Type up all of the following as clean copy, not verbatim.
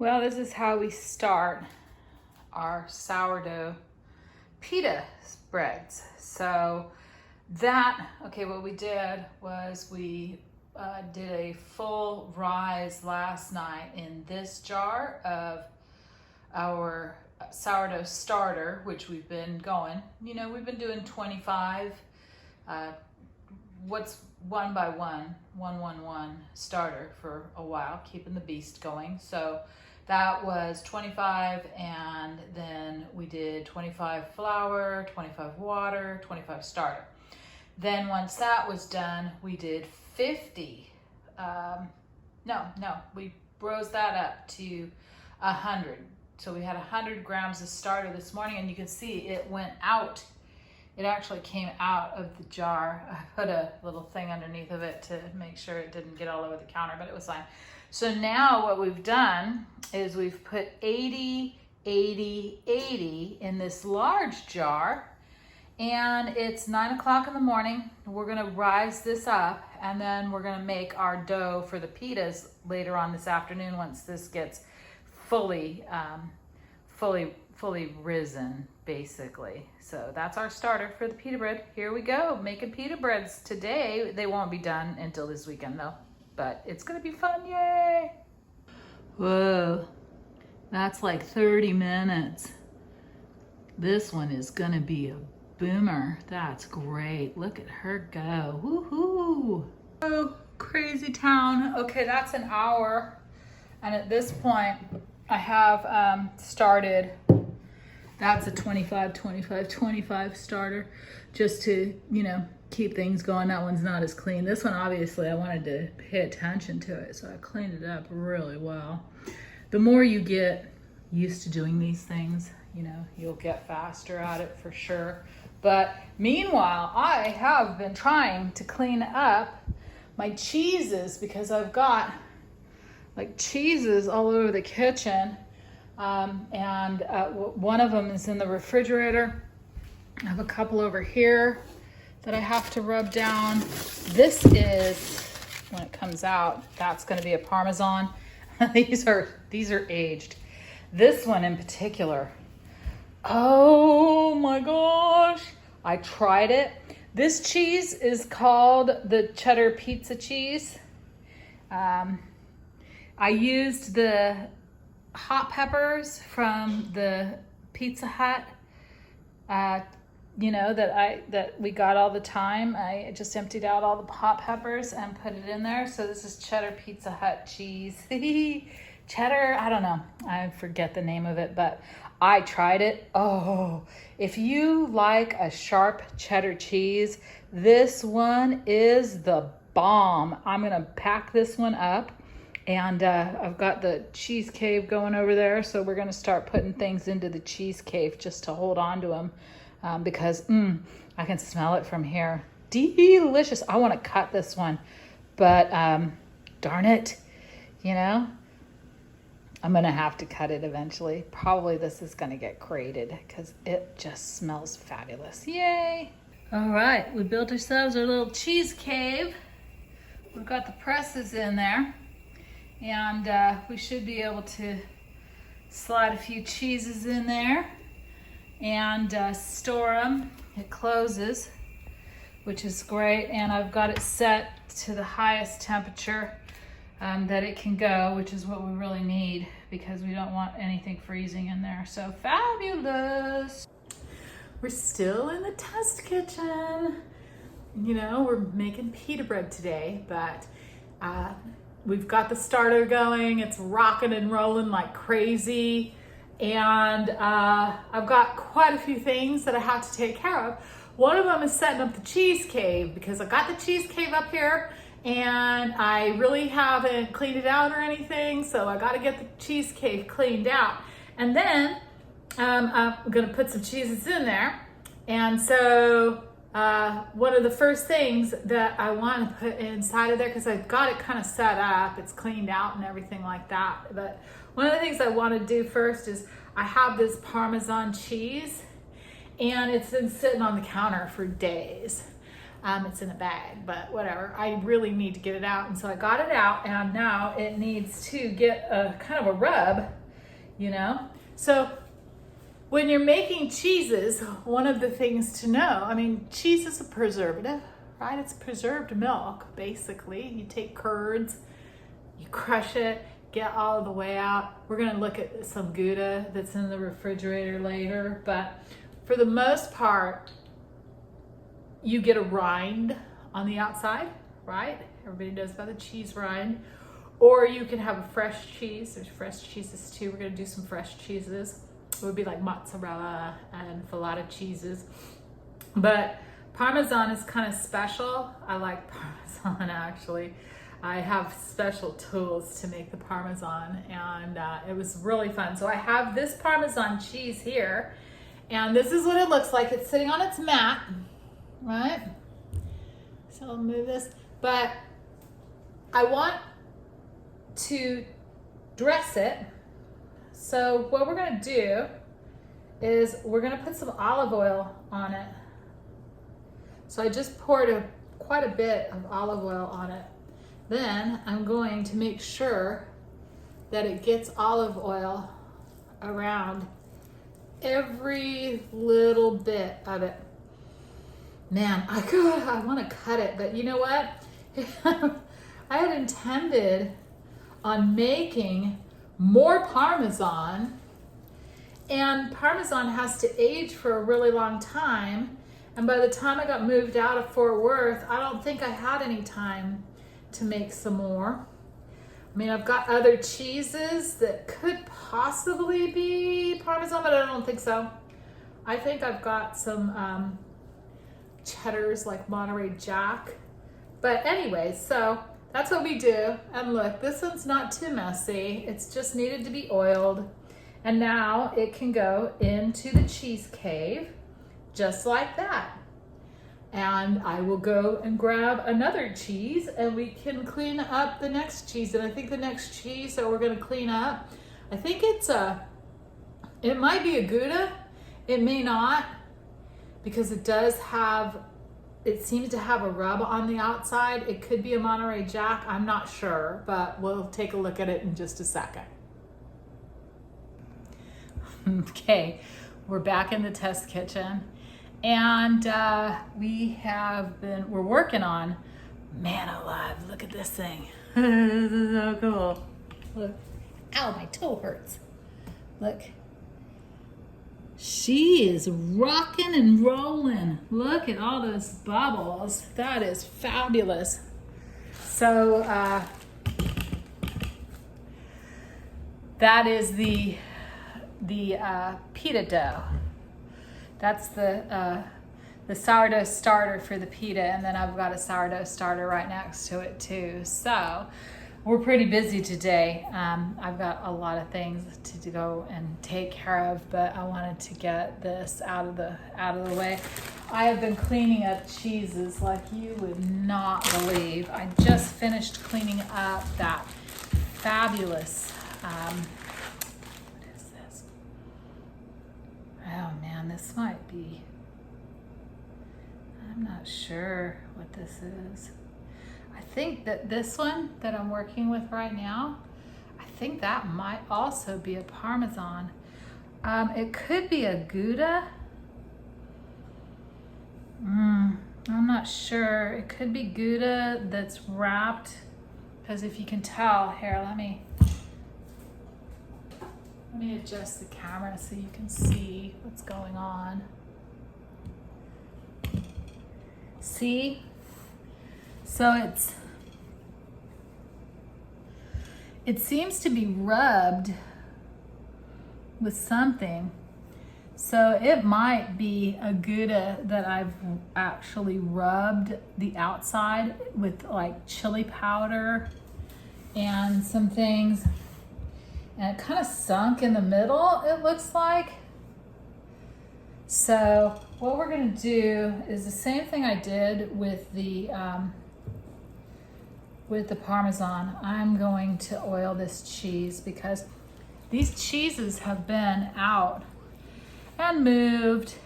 Well, this is how we start our sourdough pita breads. What we did was we did a full rise last night in this jar of our sourdough starter, which we've been going. We've been doing 25, what's one by one starter for a while, keeping the beast going. So that was 25, and then we did 25 flour, 25 water, 25 starter. Then once that was done, we did 50. We rose that up to 100. So we had 100 grams of starter this morning, and you can see it went out. It actually came out of the jar. I put a little thing underneath of it to make sure it didn't get all over the counter, but it was fine. So now what we've done is we've put 80, 80, 80 in this large jar, and it's 9 o'clock in the morning. We're gonna rise this up, and then we're gonna make our dough for the pitas later on this afternoon once this gets fully risen, basically. So that's our starter for the pita bread. Here we go, making pita breads today. They won't be done until this weekend though, but it's gonna be fun, yay! Whoa, that's like 30 minutes. This one is gonna be a boomer. That's great. Look at her go. Woohoo! Oh, crazy town. Okay, that's an hour. And at this point, I have started, that's a 25, 25, 25 starter, just to, keep things going. That one's not as clean. This one, obviously, I wanted to pay attention to it, so I cleaned it up really well. The more you get used to doing these things, you'll get faster at it for sure. But meanwhile, I have been trying to clean up my cheeses because I've got cheeses all over the kitchen. One of them is in the refrigerator. I have a couple over here that I have to rub down. This is, when it comes out, that's gonna be a Parmesan. These are aged. This one in particular, oh my gosh, I tried it. This cheese is called the cheddar pizza cheese. I used the hot peppers from the Pizza Hut, that we got all the time. I just emptied out all the hot peppers and put it in there. So this is cheddar Pizza Hut cheese. Cheddar, I don't know. I forget the name of it, but I tried it. Oh, if you like a sharp cheddar cheese, this one is the bomb. I'm gonna pack this one up. And I've got the cheese cave going over there, so we're gonna start putting things into the cheese cave just to hold on to them because I can smell it from here. Delicious. I wanna cut this one, but darn it, I'm gonna have to cut it eventually. Probably this is gonna get grated because it just smells fabulous. Yay. All right, we built ourselves our little cheese cave. We've got the presses in there. And we should be able to slide a few cheeses in there and store them. It closes, which is great. And I've got it set to the highest temperature that it can go, which is what we really need because we don't want anything freezing in there. So fabulous. We're still in the test kitchen. We're making pita bread today, but we've got the starter going. It's rocking and rolling like crazy. And I've got quite a few things that I have to take care of. One of them is setting up the cheese cave because I got the cheese cave up here and I really haven't cleaned it out or anything. So I got to get the cheese cave cleaned out. And then I'm going to put some cheeses in there. And so one of the first things that I want to put inside of there, because I've got it kind of set up, it's cleaned out and everything like that. But one of the things I want to do first is I have this Parmesan cheese and it's been sitting on the counter for days. It's in a bag, but whatever. I really need to get it out. And so I got it out, and now it needs to get a kind of a rub, you know? So when you're making cheeses, one of the things to know, I mean, cheese is a preservative, right? It's preserved milk, basically. You take curds, you crush it, get all of the way out. We're gonna look at some Gouda that's in the refrigerator later, but for the most part, you get a rind on the outside, right? Everybody knows about the cheese rind. Or you can have a fresh cheese. There's fresh cheeses too. We're gonna do some fresh cheeses. It would be like mozzarella and fillata cheeses. But Parmesan is kind of special. I like Parmesan actually. I have special tools to make the Parmesan, and it was really fun. So I have this Parmesan cheese here, and this is what it looks like. It's sitting on its mat, right? So I'll move this, but I want to dress it. So what we're gonna do is we're gonna put some olive oil on it. So I just poured quite a bit of olive oil on it. Then I'm going to make sure that it gets olive oil around every little bit of it. Man, I want to cut it, but you know what? I had intended on making more Parmesan, and Parmesan has to age for a really long time. And by the time I got moved out of Fort Worth, I don't think I had any time to make some more. I mean, I've got other cheeses that could possibly be Parmesan, but I don't think so. I think I've got some cheddars like Monterey Jack. But anyway, so that's what we do. And look, this one's not too messy. It's just needed to be oiled. And now it can go into the cheese cave just like that. And I will go and grab another cheese, and we can clean up the next cheese. And I think the next cheese that we're gonna clean up, I think it might be a Gouda. It may not, because it seems to have a rub on the outside. It could be a Monterey Jack, I'm not sure, but we'll take a look at it in just a second. Okay, we're back in the test kitchen. And we're working on Man Alive. Look at this thing. This is so cool. Look. Ow, my toe hurts. Look. She is rocking and rolling. Look at all those bubbles. That is fabulous. So that is the pita dough. That's the sourdough starter for the pita, and then I've got a sourdough starter right next to it too. So we're pretty busy today. I've got a lot of things to go and take care of, but I wanted to get this out of the way. I have been cleaning up cheeses like you would not believe. I just finished cleaning up that fabulous. Oh man, this might be, I'm not sure what this is. I think that this one that I'm working with right now, I think that might also be a Parmesan. It could be a Gouda. I'm not sure. It could be Gouda that's wrapped, because if you can tell, here, let me adjust the camera so you can see what's going on. See? So it seems to be rubbed with something. So it might be a Gouda that I've actually rubbed the outside with like chili powder and some things. And it kind of sunk in the middle, it looks like. So what we're gonna do is the same thing I did with the Parmesan. I'm going to oil this cheese because these cheeses have been out and moved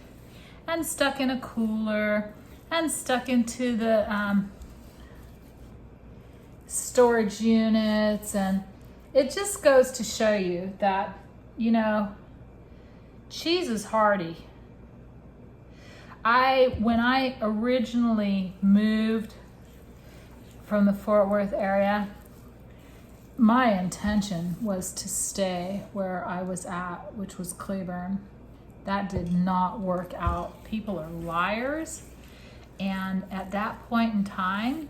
and stuck in a cooler and stuck into the storage units. And it just goes to show you that, you know, cheese is hardy. When I originally moved from the Fort Worth area, my intention was to stay where I was at, which was Cleburne. That did not work out. People are liars. And at that point in time,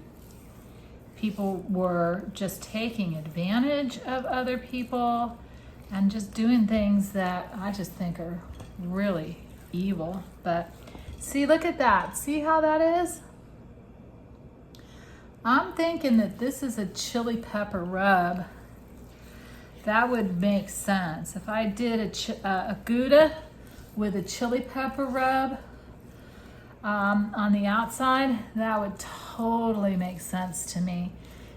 people were just taking advantage of other people and just doing things that I just think are really evil. But see, look at that. See how that is? I'm thinking that this is a chili pepper rub. That would make sense. If I did a Gouda with a chili pepper rub on the outside, that would totally make sense to me.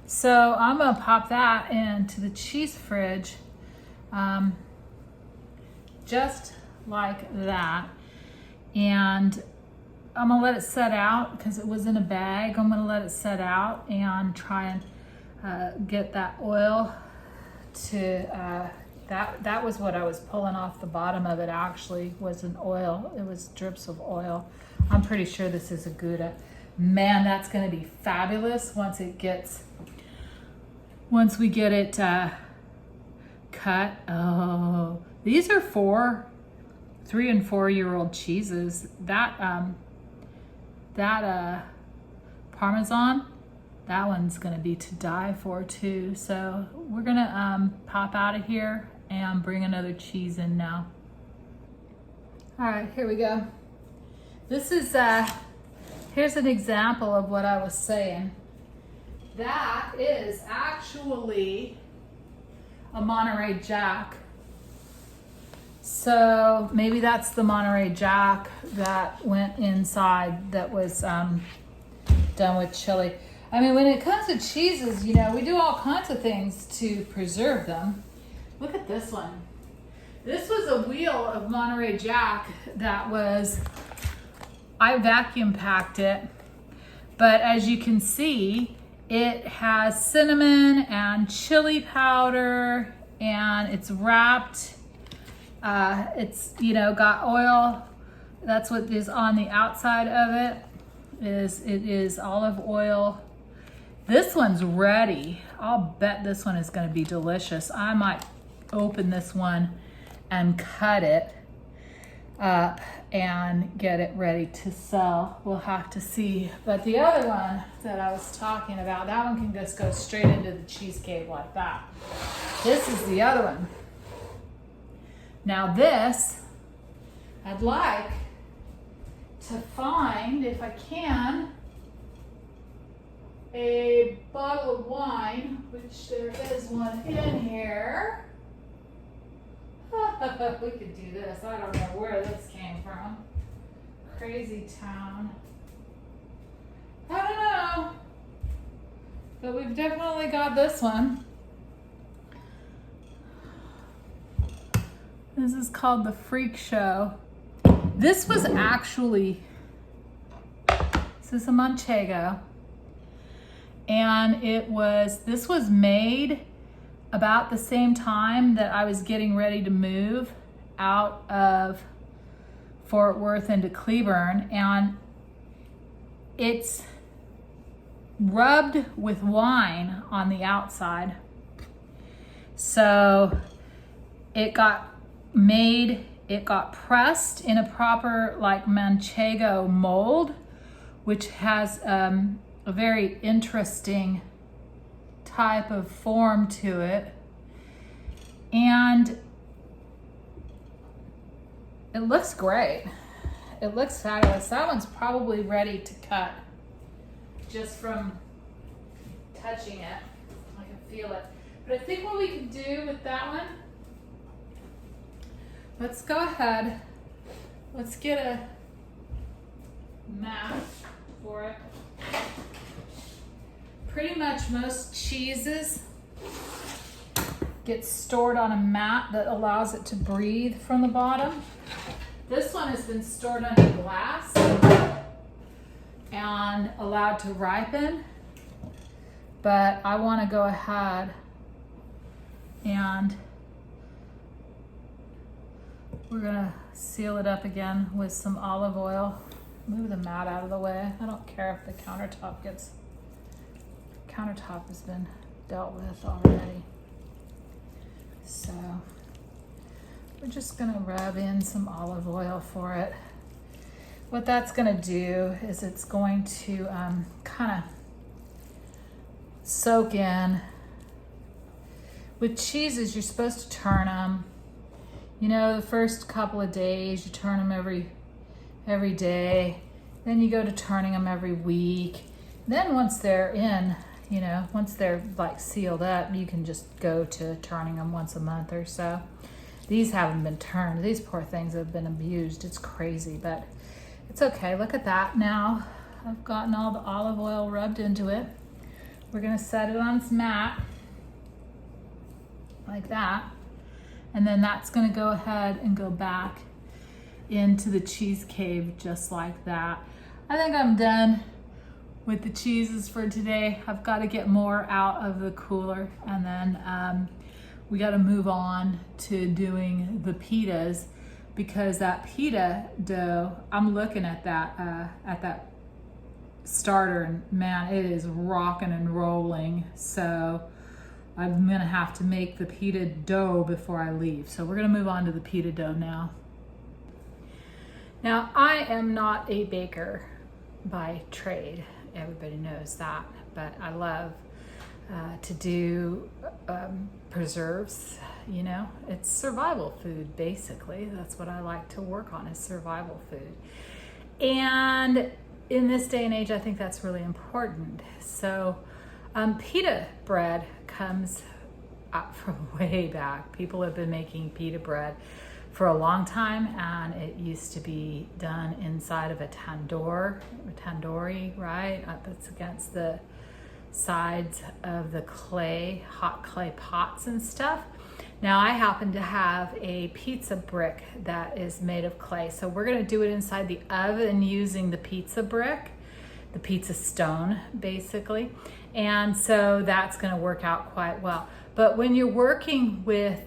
So I'm gonna pop that into the cheese fridge just like that. And I'm gonna let it set out because it was in a bag. I'm gonna let it set out and try and get that oil to, that was what I was pulling off the bottom of it, actually, was an oil. It was drips of oil. I'm pretty sure this is a Gouda. Man, that's gonna be fabulous once we get it cut. Oh, these are 3 and 4 year old cheeses. That Parmesan, that one's gonna be to die for too. So we're gonna pop out of here and bring another cheese in now. All right, here we go. This is, here's an example of what I was saying. That is actually a Monterey Jack. So maybe that's the Monterey Jack that went inside that was done with chili. I mean, when it comes to cheeses, you know, we do all kinds of things to preserve them. Look at this one. This was a wheel of Monterey Jack that was, I vacuum packed it, but as you can see, it has cinnamon and chili powder, and it's wrapped. It's, you know, got oil. That's what is on the outside of it. It is olive oil. This one's ready. I'll bet this one is going to be delicious. I might open this one and cut it up and get it ready to sell. We'll have to see. But the other one that I was talking about, that one can just go straight into the cheesecake like that. This is the other one. Now this, I'd like to find, if I can, a bottle of wine, which there is one in here. We could do this. I don't know where this came from. Crazy town. I don't know. But we've definitely got this one. This is called the Freak Show. This was actually, this is a Manchego. And this was made about the same time that I was getting ready to move out of Fort Worth into Cleburne, and it's rubbed with wine on the outside. So it got pressed in a proper like Manchego mold, which has a very interesting type of form to it, and it looks great. It looks fabulous. That one's probably ready to cut just from touching it. I can feel it. But I think what we can do with that one, let's go ahead, let's get a mat for it. Pretty much most cheeses get stored on a mat that allows it to breathe from the bottom. This one has been stored under glass, and allowed to ripen, but I want to go ahead and we're gonna seal it up again with some olive oil. Move the mat out of the way. I don't care if the countertop has been dealt with already. So we're just gonna rub in some olive oil for it. What that's gonna do is it's going to kind of soak in. With cheeses, you're supposed to turn them. You know, the first couple of days, you turn them every day. Then you go to turning them every week. Then once they're in, you know, once they're like sealed up, you can just go to turning them once a month or so. These haven't been turned. These poor things have been abused. It's crazy, but it's okay. Look at that now. I've gotten all the olive oil rubbed into it. We're gonna set it on its mat like that. And then that's gonna go ahead and go back into the cheese cave just like that. I think I'm done with the cheeses for today. I've got to get more out of the cooler, and then we got to move on to doing the pitas, because that pita dough, I'm looking at that starter, and man, it is rocking and rolling. So I'm gonna have to make the pita dough before I leave. So we're gonna move on to the pita dough now. Now, I am not a baker by trade. Everybody knows that, but I love to do preserves. You know, it's survival food, basically. That's what I like to work on, is survival food. And in this day and age, I think that's really important. So pita bread comes up from way back. People have been making pita bread for a long time, and it used to be done inside of a tandoori, right? That's against the sides of the clay, hot clay pots and stuff. Now I happen to have a pizza brick that is made of clay. So we're gonna do it inside the oven using the pizza brick, the pizza stone, basically. And so that's gonna work out quite well. But when you're working with,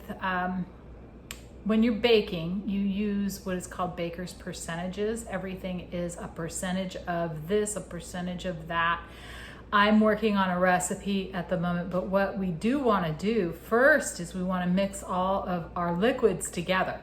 when you're baking, you use what is called baker's percentages. Everything is a percentage of this, a percentage of that. I'm working on a recipe at the moment, but what we do want to do first is we want to mix all of our liquids together.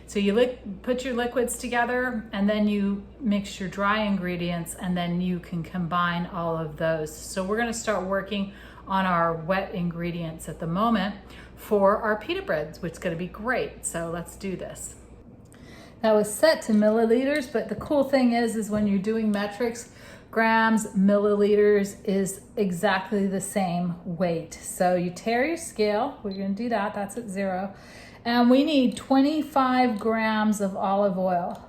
So you put your liquids together, and then you mix your dry ingredients, and then you can combine all of those. So we're going to start working on our wet ingredients at the moment for our pita breads, which is going to be great. So let's do this. That was set to milliliters, but the cool thing is when you're doing metrics, grams, milliliters is exactly the same weight. So you tare your scale. We're going to do that. That's at 0. And we need 25 grams of olive oil.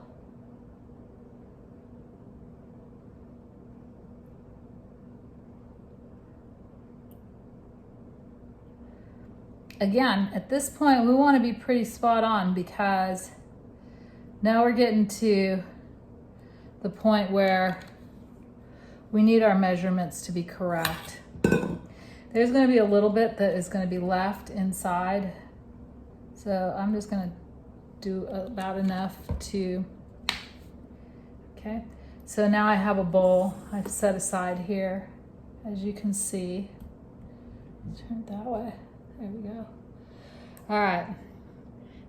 Again, at this point, we want to be pretty spot on, because now we're getting to the point where we need our measurements to be correct. There's going to be a little bit that is going to be left inside. So I'm just going to do about enough to, okay. So now I have a bowl I've set aside here, as you can see. Turn it that way. There we go. All right.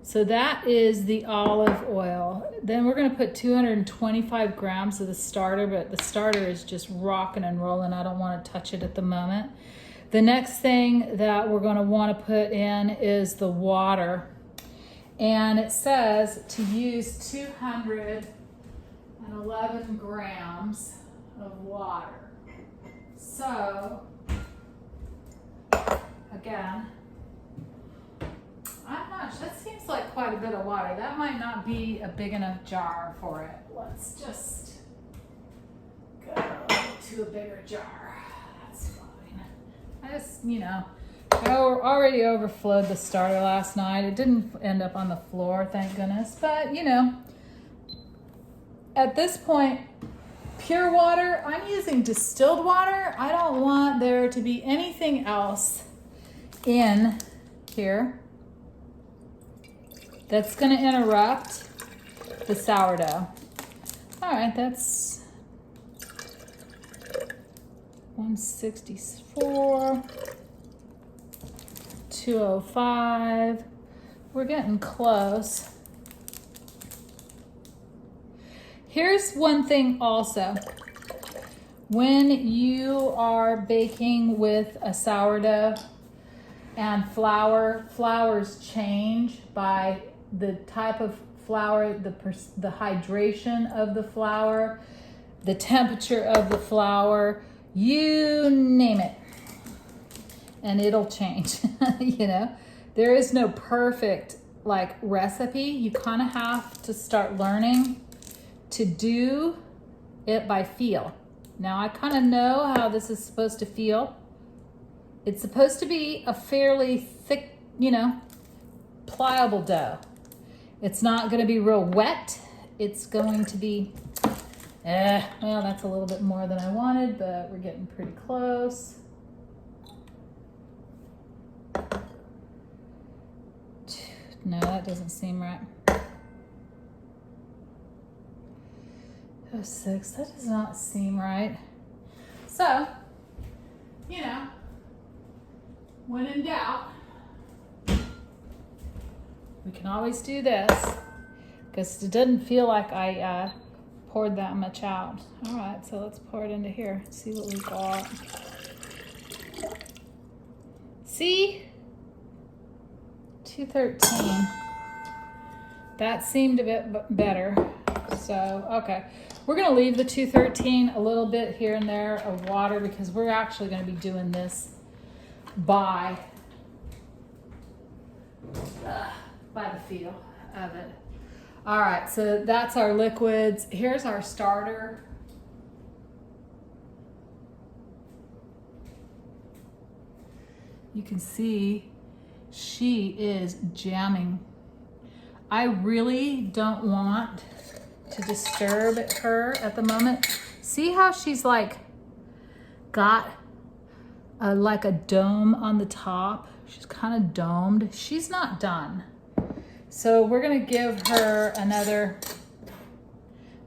So that is the olive oil. Then we're going to put 225 grams of the starter, but the starter is just rocking and rolling. I don't want to touch it at the moment. The next thing that we're going to want to put in is the water. And it says to use 211 grams of water. So, again, I'm not sure. That seems like quite a bit of water. That might not be a big enough jar for it. Let's just go to a bigger jar. That's fine. I just, you know, I already overflowed the starter last night. It didn't end up on the floor, thank goodness. But, you know, at this point, pure water. I'm using distilled water. I don't want there to be anything else in here that's going to interrupt the sourdough. All right, that's 164, 205. We're getting close. Here's one thing also. When you are baking with a sourdough and flours change by the type of flour, the hydration of the flour, the temperature of the flour, you name it, and it'll change. You know, there is no perfect like recipe. You kind of have to start learning to do it by feel. Now I kind of know how this is supposed to feel. It's supposed to be a fairly thick, you know, pliable dough. It's not going to be real wet. It's going to be, well, that's a little bit more than I wanted, but we're getting pretty close. No, that doesn't seem right. 06, that does not seem right. So, you know, when in doubt, we can always do this, because it doesn't feel like I poured that much out. All right, so let's pour it into here, see what we've got. See? 213. That seemed a bit better. So, okay. We're going to leave the 213 a little bit here and there of water, because we're actually going to be doing this by the feel of it. All right, so that's our liquids. Here's our starter. You can see she is jamming. I really don't want to disturb her at the moment. See how she's like got like a dome on the top? She's kind of domed. She's not done. So we're gonna give her another,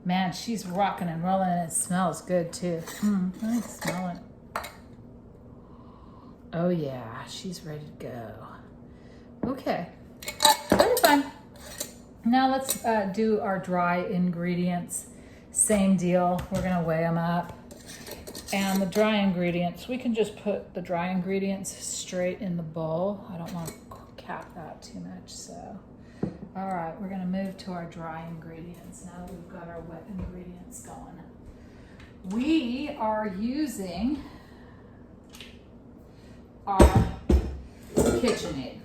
man, she's rocking and rolling, and it smells good too. Let me smell it. Oh yeah, she's ready to go. Okay, very fun. Now let's do our dry ingredients. Same deal, we're gonna weigh them up. And the dry ingredients, we can just put the dry ingredients straight in the bowl. I don't want to cap that too much, so. All right, we're gonna move to our dry ingredients now that we've got our wet ingredients going. We are using our KitchenAid.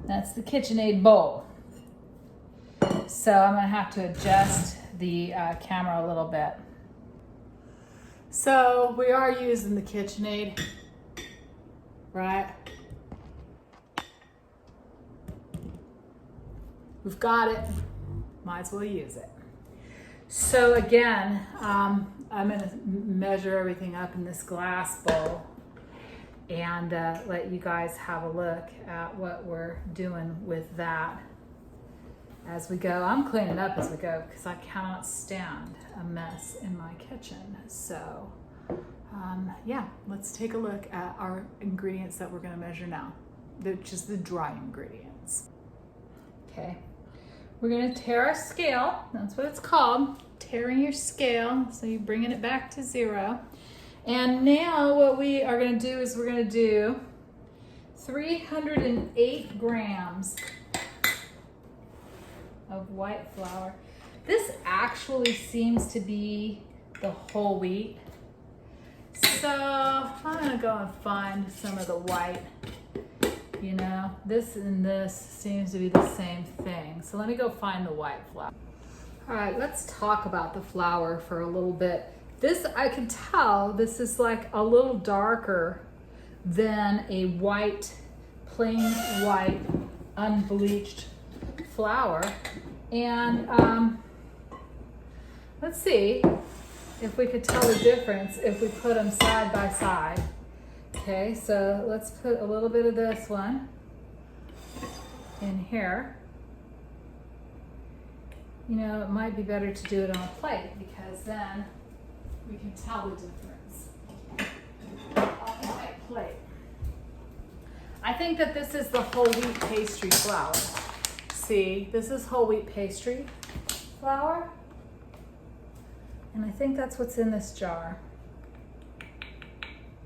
That's the KitchenAid bowl. So I'm gonna have to adjust the camera a little bit. So we are using the KitchenAid, right? We've got it, might as well use it. So again, I'm gonna measure everything up in this glass bowl and let you guys have a look at what we're doing with that as we go. I'm cleaning up as we go because I cannot stand a mess in my kitchen. So yeah, let's take a look at our ingredients that we're gonna measure now. They're just the dry ingredients. Okay, we're gonna tare our scale. That's what it's called, tearing your scale. So you're bringing it back to 0. And now what we are gonna do is we're gonna do 308 grams of white flour. This actually seems to be the whole wheat. So I'm gonna go and find some of the white. You know, this and this seems to be the same thing. So let me go find the white flour. All right, let's talk about the flour for a little bit. This, I can tell, this is like a little darker than a white, plain white unbleached flour. And let's see if we could tell the difference if we put them side by side. Okay, so let's put a little bit of this one in here. You know, it might be better to do it on a plate because then we can tell the difference on the white plate. I think that this is the whole wheat pastry flour. See, this is whole wheat pastry flour. And I think that's what's in this jar.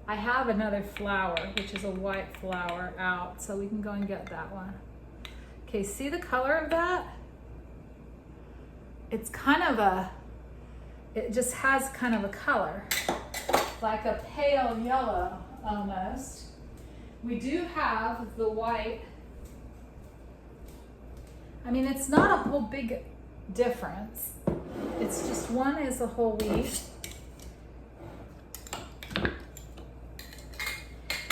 I have another flour, which is a white flour out, so we can go and get that one. Okay, see the color of that? It's kind of it just has kind of a color, like a pale yellow almost. We do have the white. I mean, it's not a whole big difference. It's just one is a whole wheat.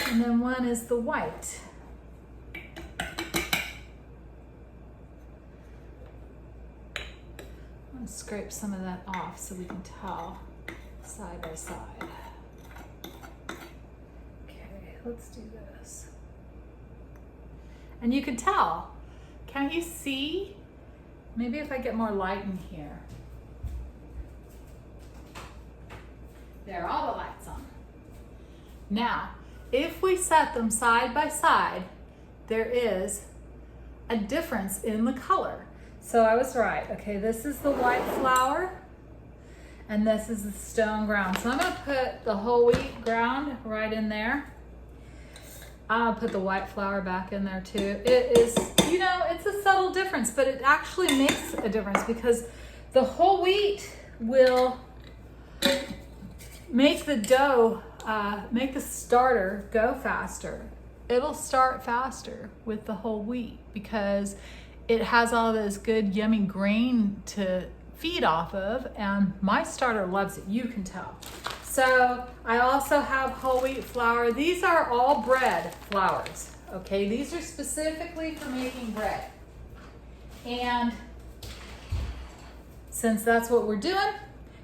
And then one is the white. I'm going to scrape some of that off so we can tell side by side. Okay, let's do this. And you can tell. Can't you see? Maybe if I get more light in here. There, all the lights on. Now, if we set them side by side, there is a difference in the color. So I was right. Okay, this is the white flour and this is the stone ground. So I'm going to put the whole wheat ground right in there. I'll put the white flour back in there too. It is, you know, it's a subtle difference, but it actually makes a difference because the whole wheat will make the dough, make the starter go faster. It'll start faster with the whole wheat because it has all this good yummy grain to feed off of, and my starter loves it, you can tell. So I also have whole wheat flour. These are all bread flours, okay? These are specifically for making bread. And since that's what we're doing,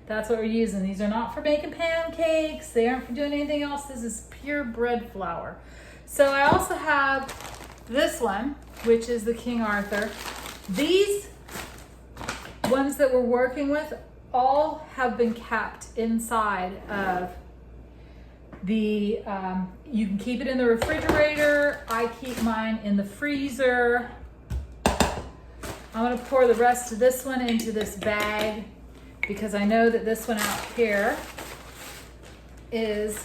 that's what we're using. These are not for making pancakes. They aren't for doing anything else. This is pure bread flour. So I also have this one, which is the King Arthur. These ones that we're working with all have been kept inside of the, you can keep it in the refrigerator. I keep mine in the freezer. I'm gonna pour the rest of this one into this bag because I know that this one out here is,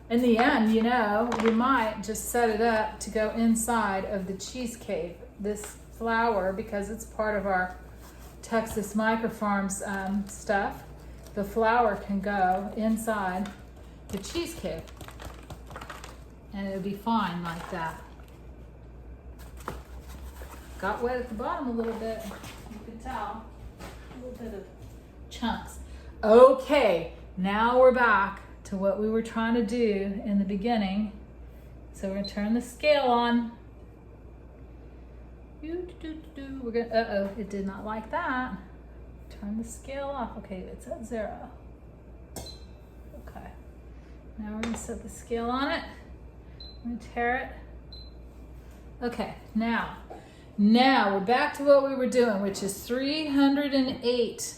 in the end, you know, we might just set it up to go inside of the cheesecake. This flour, because it's part of our Texas Microfarms stuff, the flour can go inside the cheesecake and it'll be fine like that. Got wet at the bottom a little bit, you can tell, a little bit of chunks. Okay, now we're back to what we were trying to do in the beginning. So we're gonna turn the scale on. We're gonna, uh-oh, it did not like that. Turn the scale off. Okay, it's at 0. Okay, now we're gonna set the scale on it. I'm gonna tear it. Okay, now we're back to what we were doing, which is 308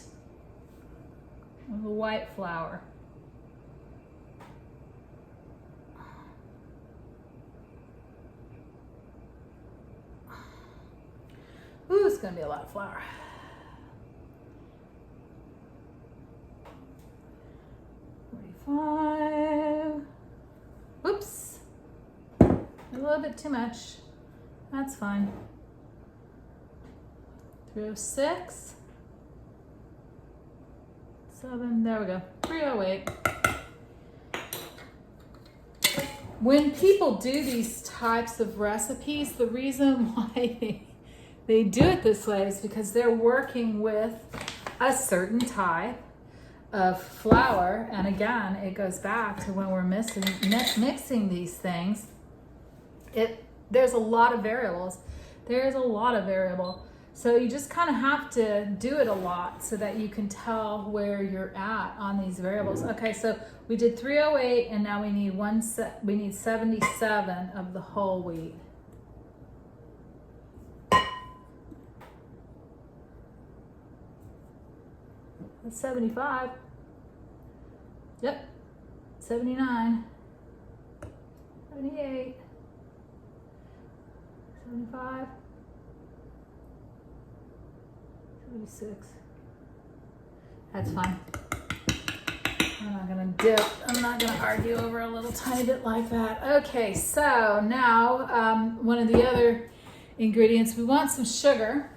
of the white flour. Ooh, it's gonna be a lot of flour. $45. Whoops. A little bit too much. That's fine. 306. 7. There we go. 308. When people do these types of recipes, the reason why they do it this way is because they're working with a certain type of flour. And again, it goes back to when we're mixing these things. there's a lot of variables. There's a lot of variable. So you just kind of have to do it a lot so that you can tell where you're at on these variables. Okay, so we did 308 and now we need 77 of the whole wheat. That's 75. Yep. 79. 78. 75. 76. That's fine. I'm not gonna dip. I'm not gonna argue over a little tiny bit like that. Okay, so now one of the other ingredients, we want some sugar.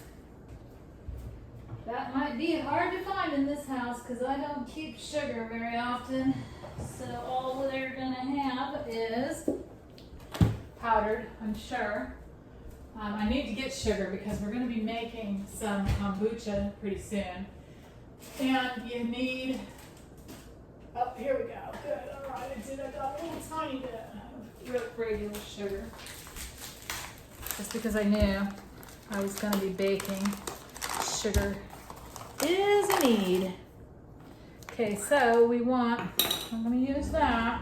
That might be hard to find in this house because I don't keep sugar very often. So all they're gonna have is powdered, I'm sure. I need to get sugar because we're going to be making some kombucha pretty soon. And you need, oh, here we go. Good, all right, I got a little tiny bit of regular sugar. Just because I knew I was going to be baking, sugar is a need. Okay, so we want, I'm going to use that.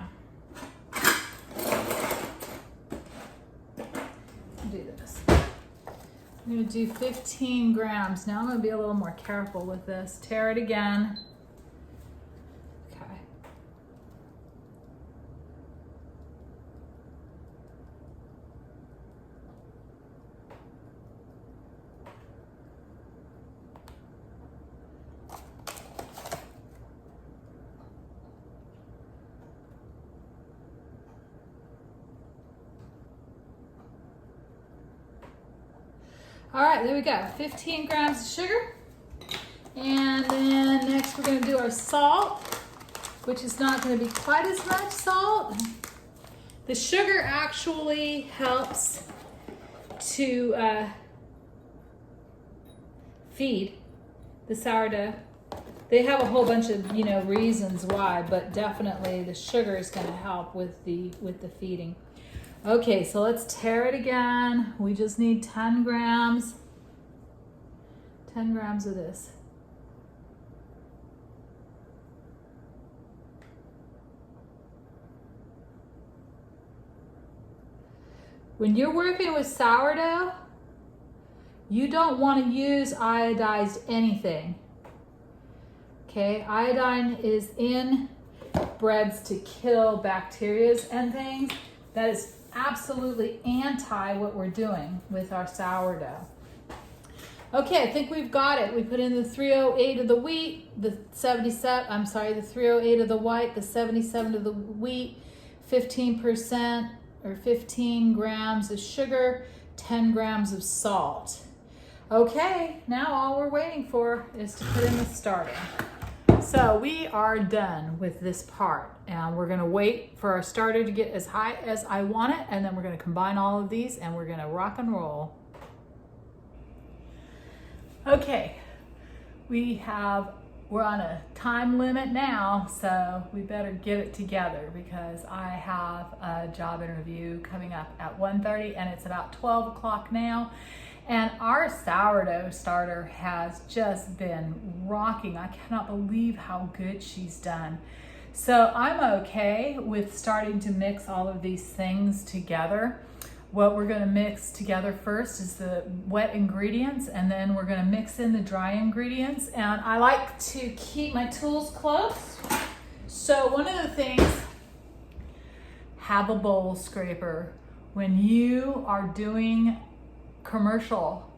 Do this. I'm going to do 15 grams. Now I'm going to be a little more careful with this. Tear it again. Okay. All right, there we go. 15 grams of sugar. And then next we're going to do our salt, which is not going to be quite as much salt. The sugar actually helps to feed the sourdough. They have a whole bunch of, reasons why, but definitely the sugar is going to help with the feeding. Okay, so let's tear it again. We just need 10 grams. 10 grams of this. When you're working with sourdough, you don't want to use iodized anything. Okay, iodine is in breads to kill bacteria and things. That is absolutely anti what we're doing with our sourdough. Okay, I think we've got it. We put in the 308 of the wheat, the 308 of the white, the 77 of the wheat, 15% or 15 grams of sugar, 10 grams of salt. Okay, now all we're waiting for is to put in the starter. So we are done with this part, and we're gonna wait for our starter to get as high as I want it, and then we're gonna combine all of these and we're gonna rock and roll. Okay, we're on a time limit now, so we better get it together because I have a job interview coming up at 1:30 and it's about 12 o'clock now. And our sourdough starter has just been rocking. I cannot believe how good she's done. So I'm okay with starting to mix all of these things together. What we're gonna mix together first is the wet ingredients, and then we're gonna mix in the dry ingredients. And I like to keep my tools close. So one of the things, have a bowl scraper. When you are doing commercial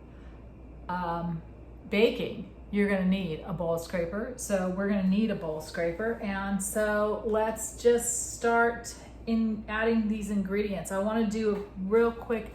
baking, you're going to need a bowl scraper. So we're going to need a bowl scraper, and so let's just start in adding these ingredients. I want to do a real quick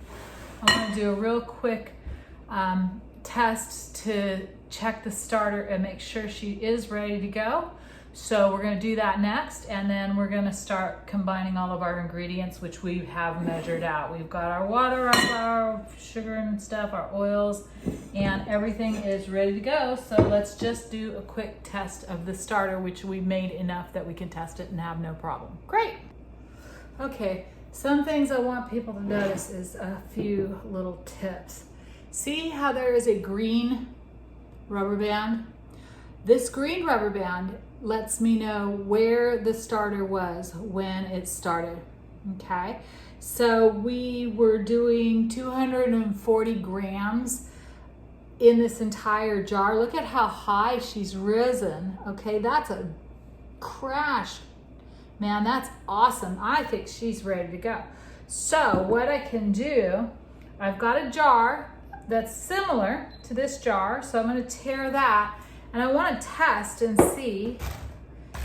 test to check the starter and make sure she is ready to go. So we're going to do that next, and then we're going to start combining all of our ingredients, which we have measured out. We've got our water, our flour, sugar and stuff, our oils, and everything is ready to go. So let's just do a quick test of the starter, which we made enough that we can test it and have no problem. Great. Okay, Some things I want people to notice is a few little tips. See how there is a green rubber band? This green rubber band lets me know where the starter was when it started, okay? So we were doing 240 grams in this entire jar. Look at how high she's risen, okay? That's a crash. Man, that's awesome. I think she's ready to go. So what I can do, I've got a jar that's similar to this jar, so I'm gonna tear that, and I wanna test and see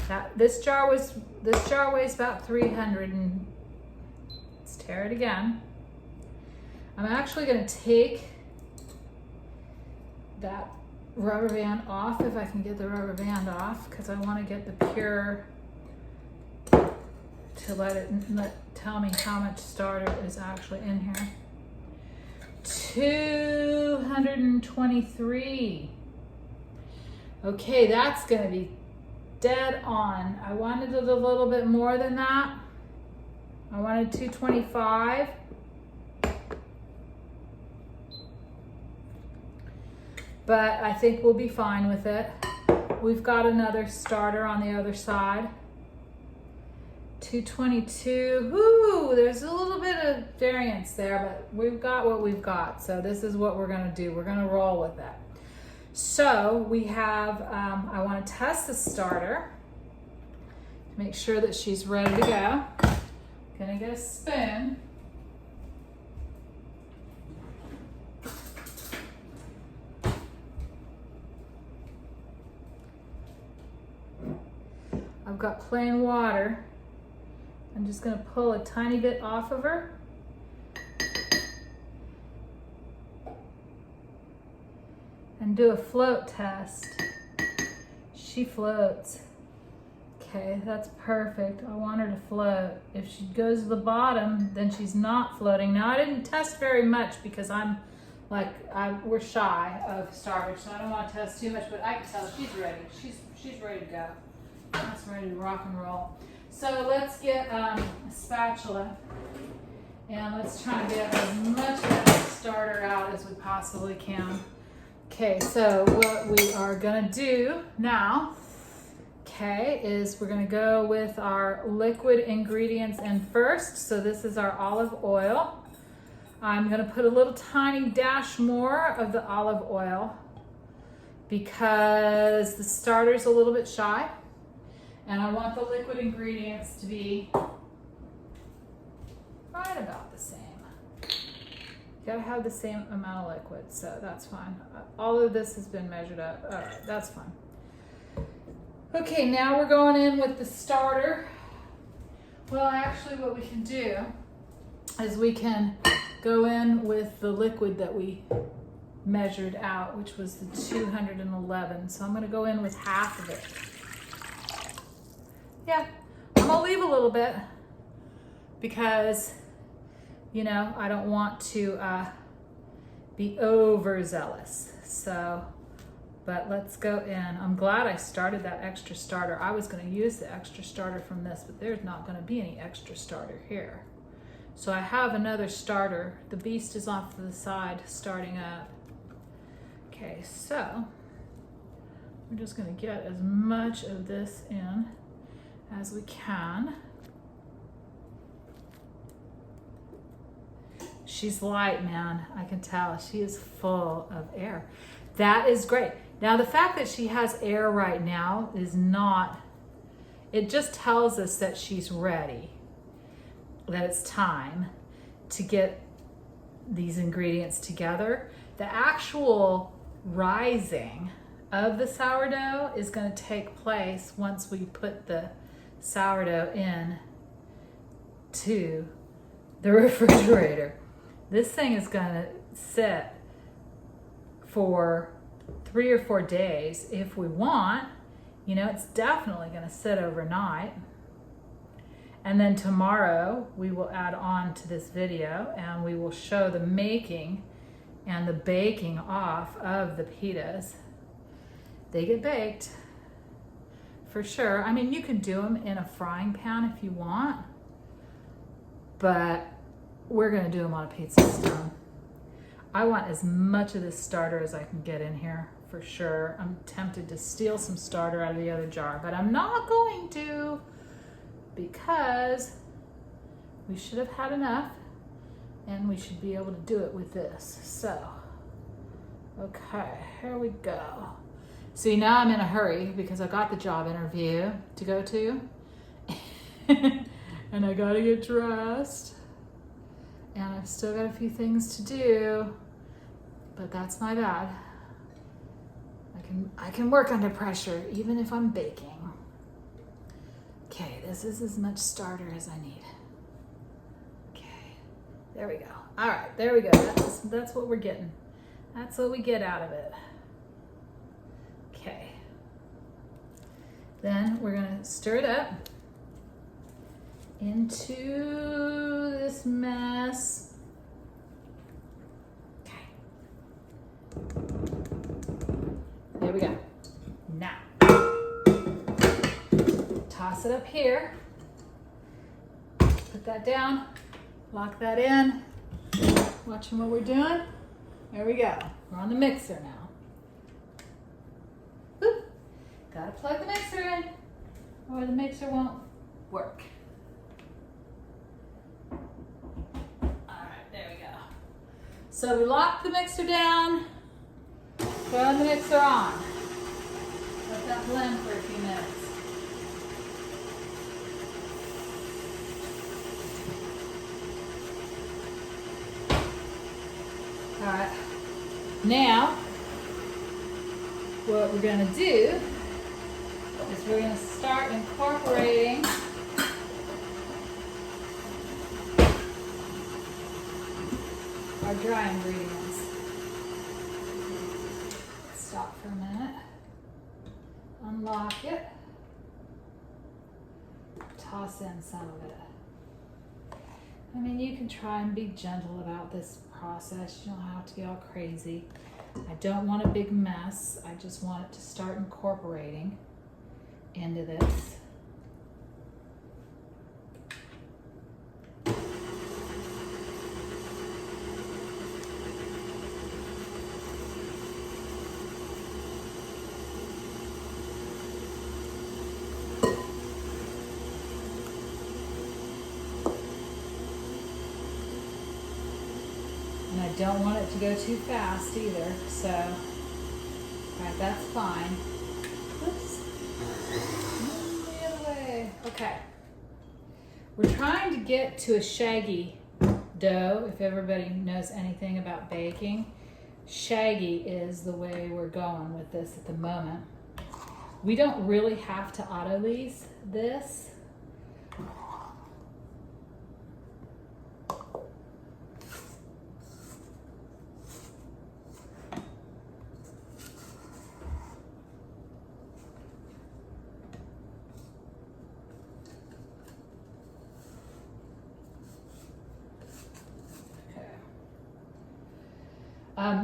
that this jar weighs about 300, and let's tear it again. I'm actually gonna take that rubber band off, if I can get the rubber band off, because I wanna get the pure, to tell me how much starter is actually in here. 223. Okay, that's gonna be dead on. I wanted it a little bit more than that. I wanted 225. But I think we'll be fine with it. We've got another starter on the other side. 222, whoo, there's a little bit of variance there, but we've got what we've got. So this is what we're gonna do. We're gonna roll with that. So we have, I wanna test the starter to make sure that she's ready to go. Gonna get a spoon. I've got plain water. I'm just gonna pull a tiny bit off of her. And do a float test. She floats. Okay, that's perfect. I want her to float. If she goes to the bottom, then she's not floating. Now I didn't test very much because we're shy of starter, so I don't want to test too much, but I can tell she's ready. She's ready to go. That's ready to rock and roll. So let's get a spatula and let's try to get as much of that starter out as we possibly can. Okay, so what we are gonna do now, okay, is we're gonna go with our liquid ingredients in first. So this is our olive oil. I'm gonna put a little tiny dash more of the olive oil because the starter's a little bit shy. And I want the liquid ingredients to be right about the same. You gotta have the same amount of liquid, so that's fine. All of this has been measured up. All right, that's fine. Okay, now we're going in with the starter. Well, actually what we can do is we can go in with the liquid that we measured out, which was the 211. So I'm gonna go in with half of it. Yeah, I'm gonna leave a little bit because, you know, I don't want to be overzealous. So, but let's go in. I'm glad I started that extra starter. I was gonna use the extra starter from this, but there's not gonna be any extra starter here. So I have another starter. The beast is off to the side, starting up. Okay, so we're just gonna get as much of this in as we can. She's light, man. I can tell. She is full of air. That is great. Now, the fact that she has air right now is not, it just tells us that she's ready, that it's time to get these ingredients together. The actual rising of the sourdough is going to take place once we put the sourdough in to the refrigerator. This thing is going to sit for 3 or 4 days if we want. You know, it's definitely going to sit overnight. And then tomorrow we will add on to this video and we will show the making and the baking off of the pitas. They get baked for sure. I mean, you can do them in a frying pan if you want, but we're gonna do them on a pizza stone. I want as much of this starter as I can get in here, for sure. I'm tempted to steal some starter out of the other jar, but I'm not going to, because we should have had enough and we should be able to do it with this. So, okay, here we go. See, now I'm in a hurry because I got the job interview to go to and I gotta get dressed and I've still got a few things to do, but that's my bad. I can work under pressure even if I'm baking. Okay, this is as much starter as I need. Okay, there we go. All right, there we go. That's what we're getting. That's what we get out of it. Okay. Then we're gonna stir it up into this mess. Okay. There we go. Now, toss it up here. Put that down. Lock that in. Watching what we're doing. There we go. We're on the mixer now. Whoop. Gotta plug the mixer in or the mixer won't work. Alright, there we go. So we lock the mixer down, turn the mixer on. Let that blend for a few minutes. Alright, now what we're going to do is we're going to start incorporating our dry ingredients. Stop for a minute, unlock it, toss in some of it. I mean, you can try and be gentle about this process. You don't have to be all crazy. I don't want a big mess. I just want it to start incorporating into this. And I don't want it to go too fast either, so, right, that's fine. Oops. The other way. Okay. We're trying to get to a shaggy dough, if everybody knows anything about baking. Shaggy is the way we're going with this at the moment. We don't really have to autolyse this.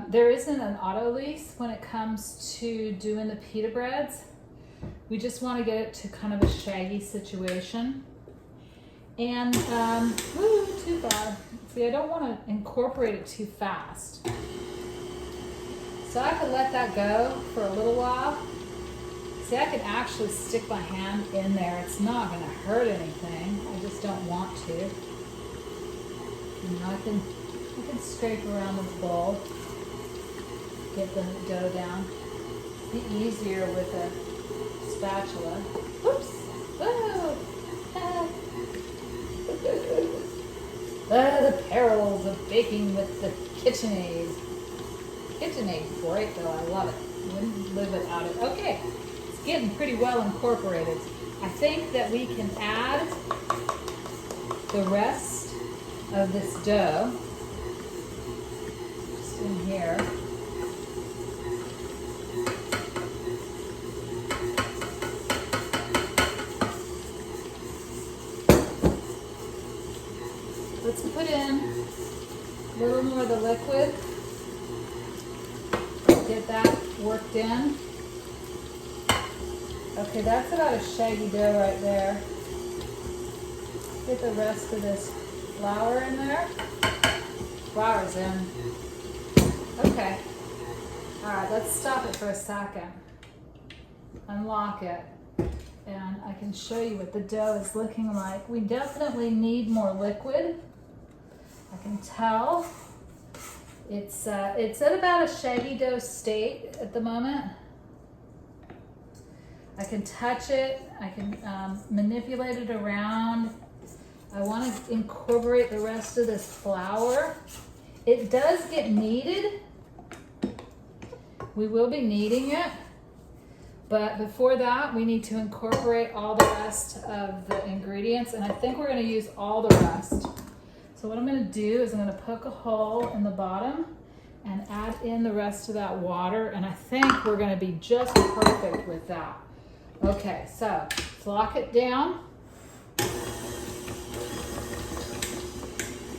There isn't an autolyse when it comes to doing the pita breads. We just want to get it to kind of a shaggy situation. And, too bad. See, I don't want to incorporate it too fast. So I could let that go for a little while. See, I can actually stick my hand in there. It's not going to hurt anything. I just don't want to. And I can scrape around this bowl. Get the dough down. Be easier with a spatula. Oops! Oh! The perils of baking with the KitchenAid. KitchenAid's great though, I love it. Wouldn't live without it. Okay, it's getting pretty well incorporated. I think that we can add the rest of this dough just in here. Let's put in a little more of the liquid. Get that worked in. Okay, that's about a shaggy dough right there. Get the rest of this flour in there? Flour's in. Okay. All right, let's stop it for a second. Unlock it. And I can show you what the dough is looking like. We definitely need more liquid. I can tell. It's at about a shaggy dough state at the moment. I can touch it. I can manipulate it around. I want to incorporate the rest of this flour. It does get kneaded. We will be kneading it. But before that, we need to incorporate all the rest of the ingredients. And I think we're going to use all the rest. So what I'm going to do is I'm going to poke a hole in the bottom and add in the rest of that water. And I think we're going to be just perfect with that. Okay, so let's lock it down.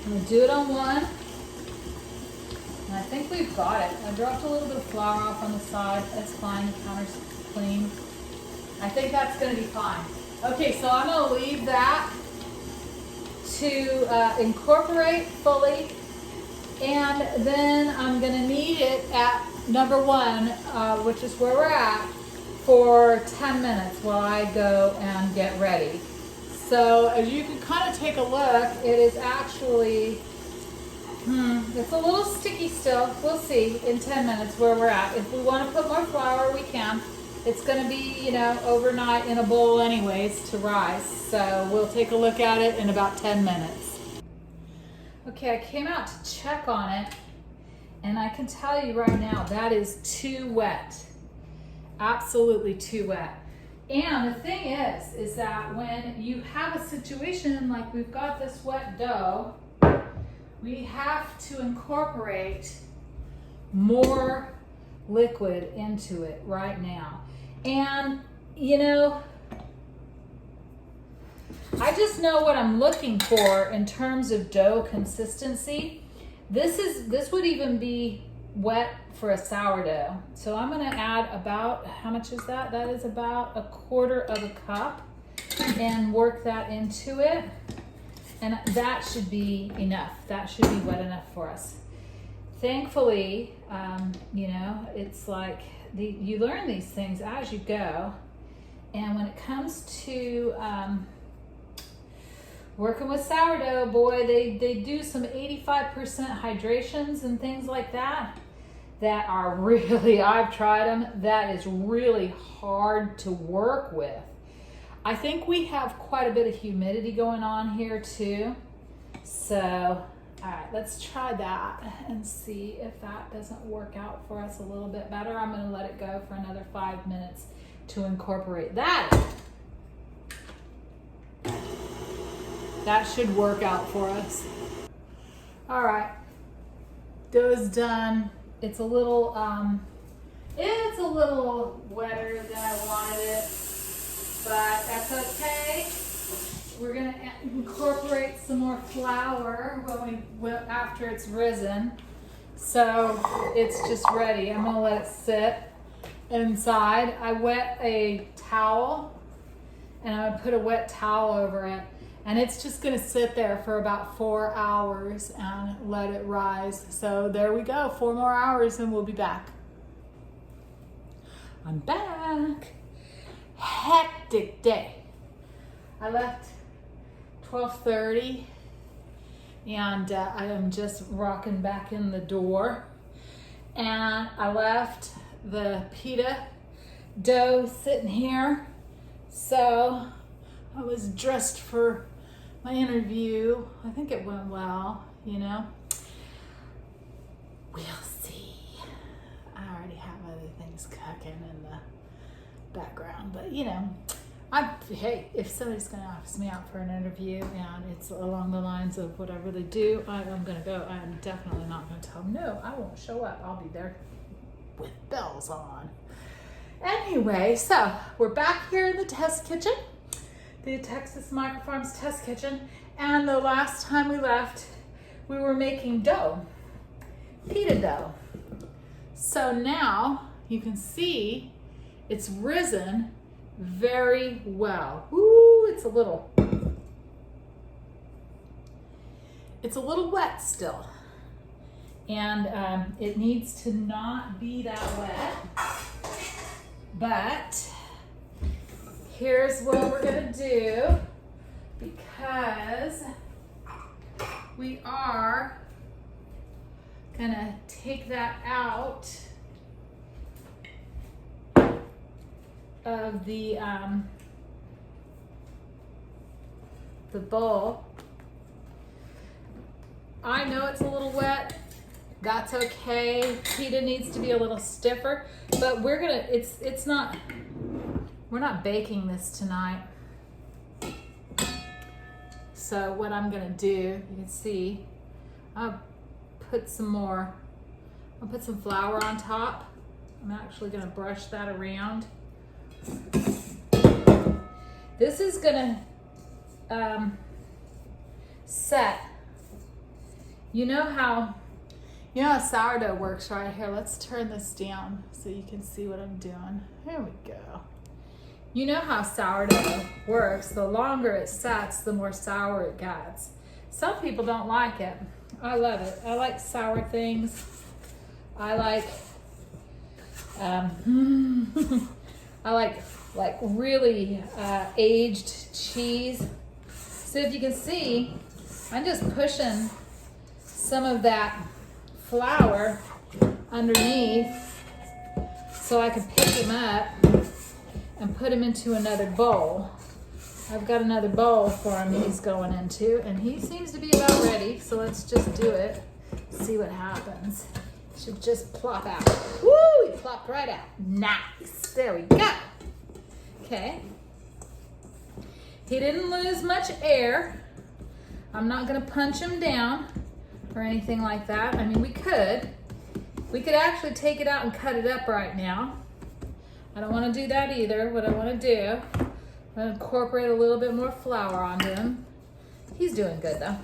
I'm going to do it on one. And I think we've got it. I dropped a little bit of flour off on the side. That's fine. The counter's clean. I think that's going to be fine. Okay, so I'm going to leave that to incorporate fully. And then I'm going to knead it at number 1, which is where we're at, for 10 minutes while I go and get ready. So as you can kind of take a look, it is actually, it's a little sticky still. We'll see in 10 minutes where we're at. If we want to put more flour, we can. It's going to be, overnight in a bowl anyways to rise. So we'll take a look at it in about 10 minutes. Okay, I came out to check on it, and I can tell you right now that is too wet. Absolutely too wet. And the thing is that when you have a situation like we've got this wet dough, we have to incorporate more liquid into it right now. And I just know what I'm looking for in terms of dough consistency. This would even be wet for a sourdough. So I'm going to add about, how much is that? That is about 1/4 of a cup, and work that into it. And that should be enough. That should be wet enough for us. Thankfully, it's like you learn these things as you go. And when it comes to working with sourdough, boy, they do some 85% hydrations and things like that are really, I've tried them, that is really hard to work with. I think we have quite a bit of humidity going on here too. So, all right, let's try that and see if that doesn't work out for us a little bit better. I'm going to let it go for another 5 minutes to incorporate that. That should work out for us. All right, dough's done. It's a little wetter than I wanted it, but that's okay. We're gonna incorporate some more flour after it's risen, so it's just ready. I'm gonna let it sit inside. I wet a towel, and I'm gonna put a wet towel over it. And it's just gonna sit there for about 4 hours and let it rise. So there we go, 4 more hours and we'll be back. I'm back. Hectic day. I left 12:30 and I am just rocking back in the door. And I left the pita dough sitting here. So I was dressed for my interview. I think it went well, We'll see. I already have other things cooking in the background, but hey, if somebody's gonna ask me out for an interview and it's along the lines of whatever they do, I'm gonna go. I'm definitely not gonna tell them, no, I won't show up. I'll be there with bells on. Anyway, so we're back here in the test kitchen. The Texas Microfarms test kitchen, and the last time we left, we were making dough, pita dough. So now you can see it's risen very well. Ooh, it's a little. it's a little wet still. And it needs to not be that wet. But here's what we're gonna do, because we are gonna take that out of the bowl. I know it's a little wet. That's okay. Pita needs to be a little stiffer, but we're not baking this tonight. So what I'm gonna do, you can see, I'll put some flour on top. I'm actually gonna brush that around. This is gonna set. You know how sourdough works, right? Here, let's turn this down so you can see what I'm doing. There we go. You know how sourdough works. The longer it sets, the more sour it gets. Some people don't like it. I love it. I like sour things. I like I like really aged cheese. So if you can see, I'm just pushing some of that flour underneath so I can pick him up and put him into another bowl. I've got another bowl for him he's going into, and he seems to be about ready, so let's just do it. See what happens. Should just plop out. Woo, he plopped right out. Nice, there we go. Okay. He didn't lose much air. I'm not gonna punch him down or anything like that. I mean, we could actually take it out and cut it up right now. I don't want to do that either. What I want to do, I'm going to incorporate a little bit more flour onto him. He's doing good though.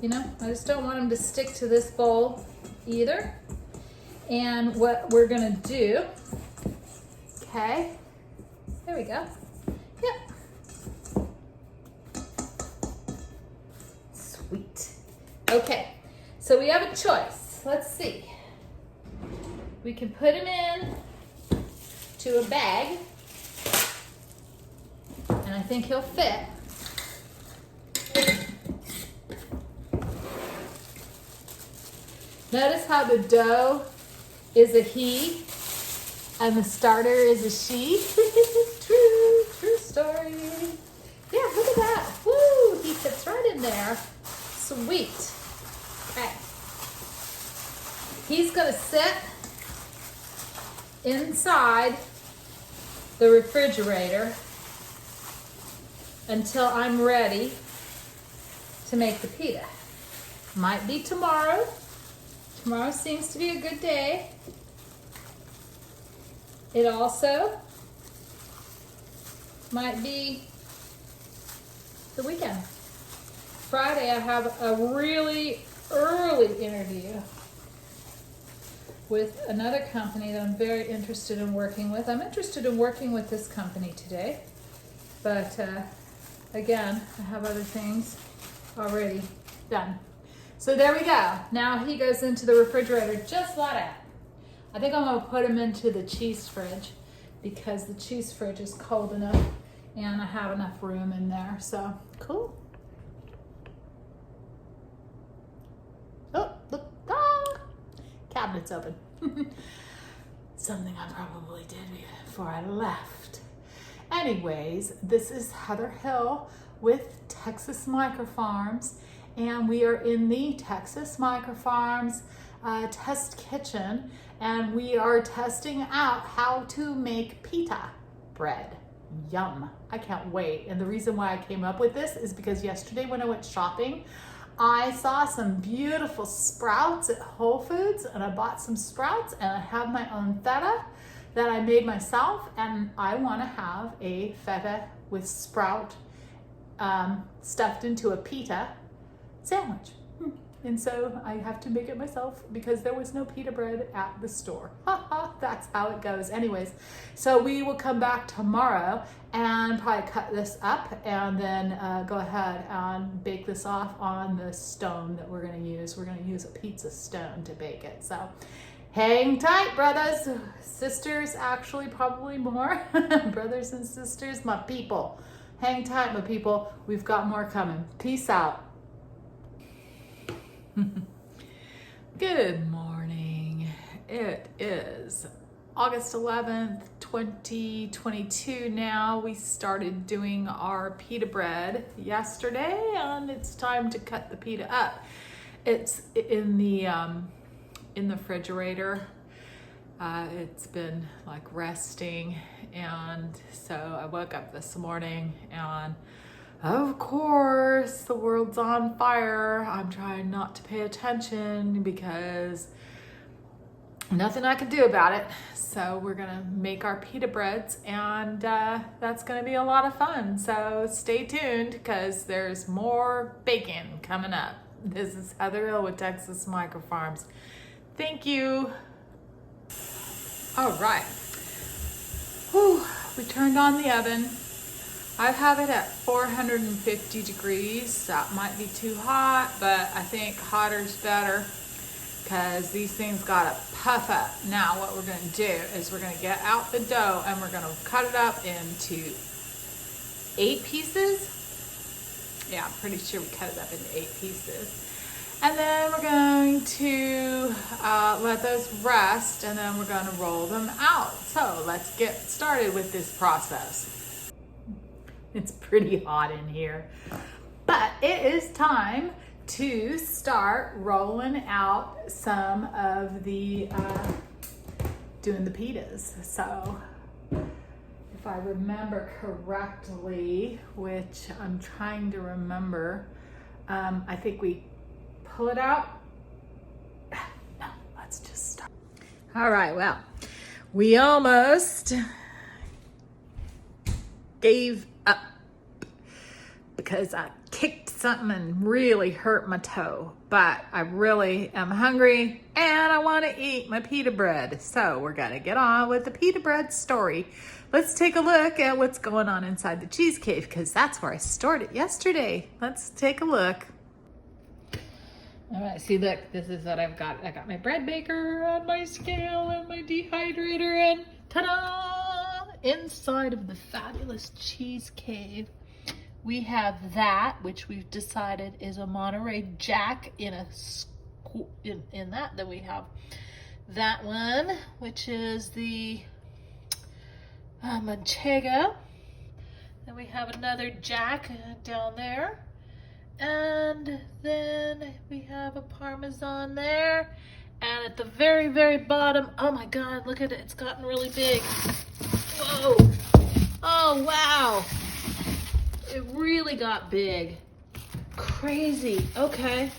You know, I just don't want him to stick to this bowl either. And what we're going to do, okay, there we go. Yep. Sweet. Okay, so we have a choice. Let's see. We can put him in to a bag, and I think he'll fit. Notice how the dough is a he and the starter is a she. True story. Yeah, look at that. Woo, he fits right in there. Sweet. Okay. He's gonna sit inside the refrigerator until I'm ready to make the pita. Might be tomorrow. Tomorrow seems to be a good day. It also might be the weekend. Friday I have a really early interview with another company that I'm very interested in working with. I'm interested in working with this company today, but again, I have other things already done. So there we go. Now he goes into the refrigerator just like that. I think I'm gonna put him into the cheese fridge because the cheese fridge is cold enough and I have enough room in there, so cool. Oh, look, cabinet's open. Something I probably did before I left. Anyways, this is Heather Hill with Texas Micro Farms, and we are in the Texas Micro Farms test kitchen, and we are testing out how to make pita bread. Yum, I can't wait. And the reason why I came up with this is because yesterday when I went shopping, I saw some beautiful sprouts at Whole Foods, and I bought some sprouts, and I have my own feta that I made myself, and I want to have a feta with sprout stuffed into a pita sandwich. And so I have to make it myself because there was no pita bread at the store. Ha ha. That's how it goes. Anyways, so we will come back tomorrow and probably cut this up and then go ahead and bake this off on the stone that we're going to use. We're going to use a pizza stone to bake it. So hang tight, brothers, sisters, actually probably more. Brothers and sisters, my people. Hang tight, my people. We've got more coming. Peace out. Good morning. It is August 11th, 2022 now. We started doing our pita bread yesterday and it's time to cut the pita up. It's in the refrigerator. It's been like resting, and so I woke up this morning and of course the world's on fire. I'm trying not to pay attention because nothing I can do about it. So we're gonna make our pita breads, and that's gonna be a lot of fun. So stay tuned because there's more baking coming up. This is Heather Hill with Texas Micro Farms. Thank you. All right. Whew. We turned on the oven. I have it at 450 degrees. That might be too hot, but I think hotter is better because these things gotta puff up. Now what we're gonna do is we're gonna get out the dough and we're gonna cut it up into 8 pieces. Yeah, I'm pretty sure we cut it up into 8 pieces. And then we're going to let those rest, and then we're gonna roll them out. So let's get started with this process. It's pretty hot in here, but it is time to start rolling out some of the, doing the pitas. So if I remember correctly, which I'm trying to remember, I think we pull it out. No, let's just start. All right, well, we almost gave up because I kicked something and really hurt my toe, but I really am hungry and I want to eat my pita bread. So we're gonna get on with the pita bread story. Let's take a look at what's going on inside the cheese cave because that's where I stored it yesterday. Let's take a look. All right, see, look, this is what I've got. I got my bread baker and my scale and my dehydrator, and ta-da! Inside of the fabulous cheese cave, we have that, which we've decided is a Monterey Jack in that. Then we have that one, which is the Manchego. Then we have another Jack down there. And then we have a Parmesan there. And at the very, very bottom, oh my God, look at it. It's gotten really big. Whoa. Oh, wow. It really got big. Crazy. Okay.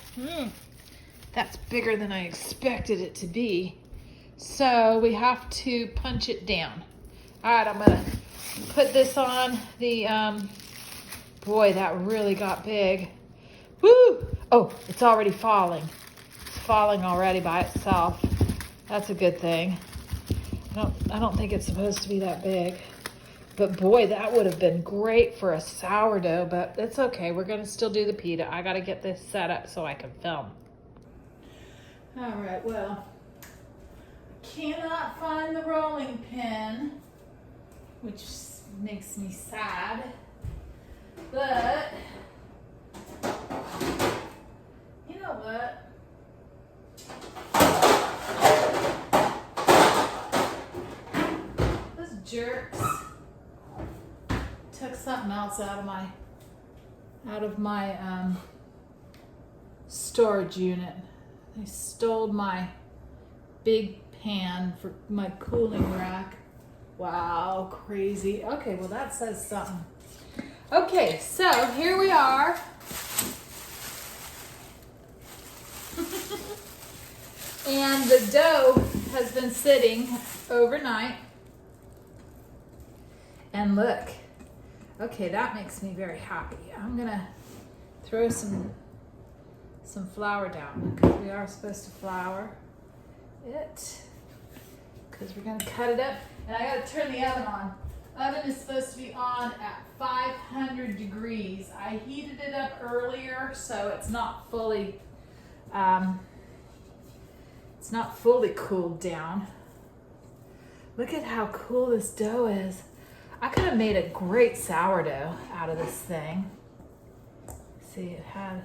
That's bigger than I expected it to be. So we have to punch it down. All right, I'm gonna put this on the, boy, that really got big. Woo! Oh, it's already falling. It's falling already by itself. That's a good thing. I don't think it's supposed to be that big. But boy, that would have been great for a sourdough, but it's okay. We're gonna still do the pita. I gotta get this set up so I can film. All right, well, cannot find the rolling pin, which makes me sad, but you know what? Those jerks took something else out of my storage unit. They stole my big pan for my cooling rack. Wow, crazy. Okay, well that says something. Okay, so here we are. And the dough has been sitting overnight. And look, okay, that makes me very happy. I'm gonna throw some flour down because we are supposed to flour it. because we're gonna cut it up. And I gotta turn the oven on. Oven is supposed to be on at 500 degrees. I heated it up earlier, so it's not fully cooled down. Look at how cool this dough is. I could have made a great sourdough out of this thing. See, it had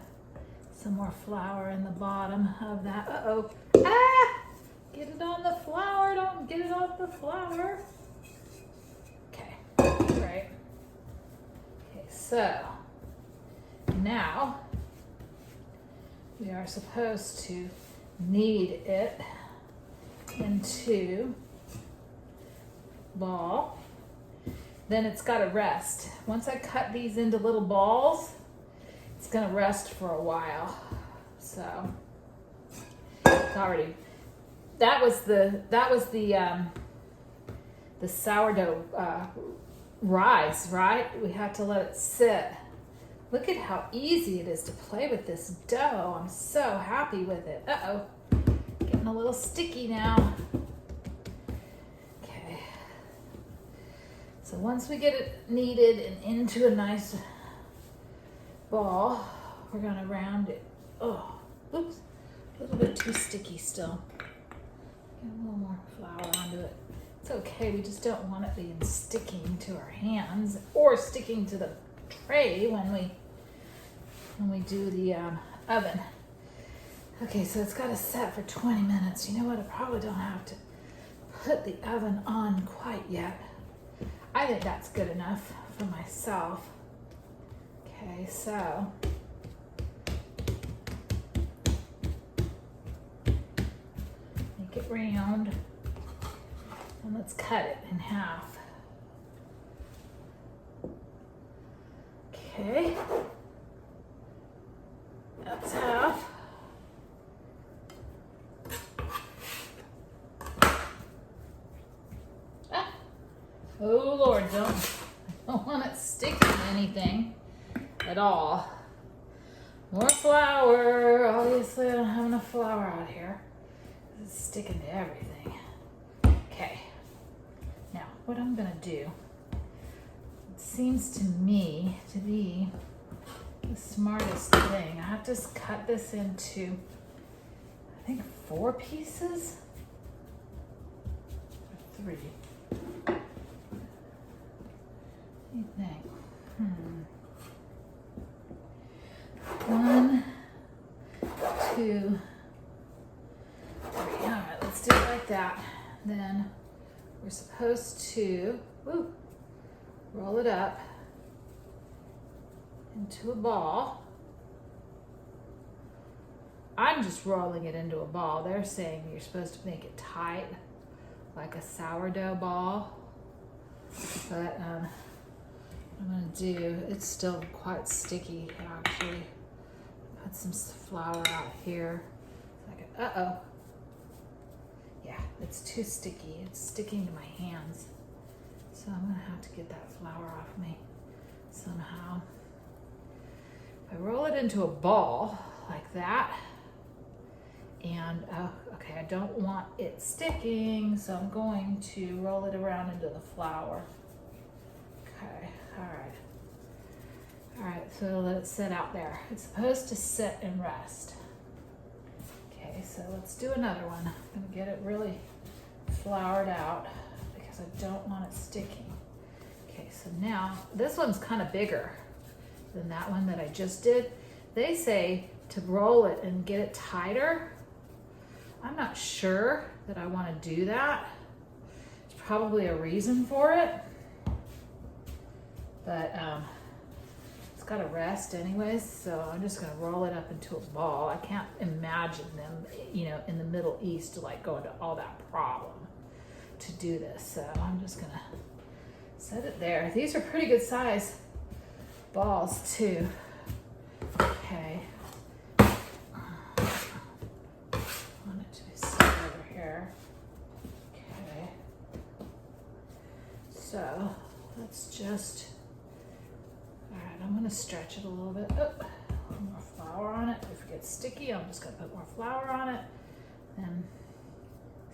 some more flour in the bottom of that. Uh-oh. Ah! Get it on the flour. Don't get it off the flour. Okay, right. Okay, so now we are supposed to knead it into ball. Then it's got to rest. Once I cut these into little balls, it's gonna rest for a while. So it's already, that was the sourdough rise, right? We have to let it sit. Look at how easy it is to play with this dough. I'm so happy with it. Uh-oh, getting a little sticky now. Okay. So once we get it kneaded and into a nice ball, we're gonna round it. Oh, oops, a little bit too sticky still. Get a little more flour onto it. It's okay, we just don't want it being sticking to our hands or sticking to the tray when we do the oven. Okay, so it's got to set for 20 minutes. You know what? I probably don't have to put the oven on quite yet. I think that's good enough for myself. Okay, so make it round and let's cut it in half. Okay, that's half. Ah. Oh Lord, I don't want it sticking to anything at all. More flour. Obviously I don't have enough flour out here. It's sticking to everything. Okay, now what I'm gonna do, it seems to me to be the smartest thing. I have to cut this into, I think, 4 pieces? Or 3? What do you think? 1, 2, 3. All right, let's do it like that. Then we're supposed to roll it up into a ball. I'm just rolling it into a ball. They're saying you're supposed to make it tight, like a sourdough ball. But what I'm gonna do, it's still quite sticky actually. Put some flour out here. Uh-oh. Yeah, it's too sticky. It's sticking to my hands. So I'm gonna have to get that flour off me somehow. If I roll it into a ball like that, and okay, I don't want it sticking, so I'm going to roll it around into the flour. Okay, all right, so let it sit out there. It's supposed to sit and rest. Okay, so let's do another one. I'm gonna get it really floured out because I don't want it sticking. Okay, so now this one's kind of bigger than that one that I just did. They say to roll it and get it tighter. I'm not sure that I want to do that. There's probably a reason for it, but it's got to rest anyways, so I'm just going to roll it up into a ball. I can't imagine them, in the Middle East, like going to all that problem to do this, so I'm just going to set it there. These are pretty good size balls too. Okay. I want it to be set over here. Okay. So let's just, all right, I'm gonna stretch it a little bit. Oh, a little more flour on it. If it gets sticky, I'm just gonna put more flour on it and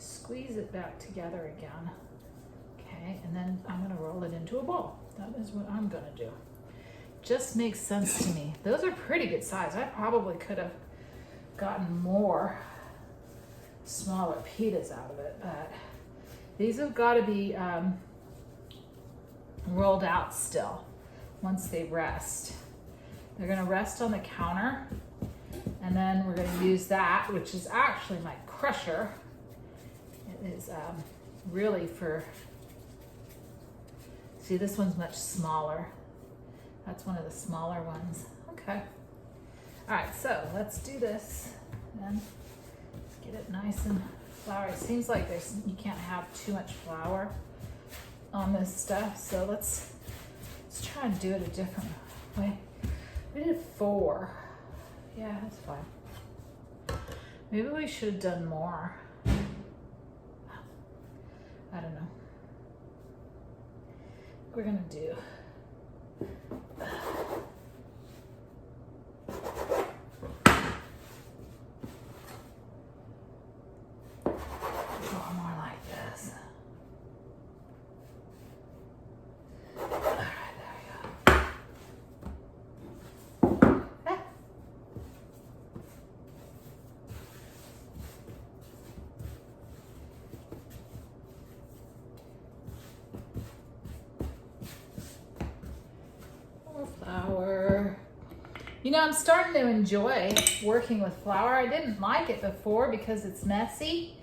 squeeze it back together again. Okay, and then I'm gonna roll it into a ball. That is what I'm gonna do. Just makes sense to me. Those are pretty good size. I probably could have gotten more smaller pitas out of it, but these have got to be rolled out still once they rest. They're gonna rest on the counter, and then we're gonna use that, which is actually my crusher. It is really for, see, this one's much smaller. That's one of the smaller ones. Okay. All right, so let's do this and get it nice and floury. It seems like you can't have too much flour on this stuff, so let's try and do it a different way. We did 4. Yeah, that's fine. Maybe we should have done more. I don't know. We're gonna do more like this. All right, there we go. Ah. More flour. You know, I'm starting to enjoy working with flour. I didn't like it before because it's messy.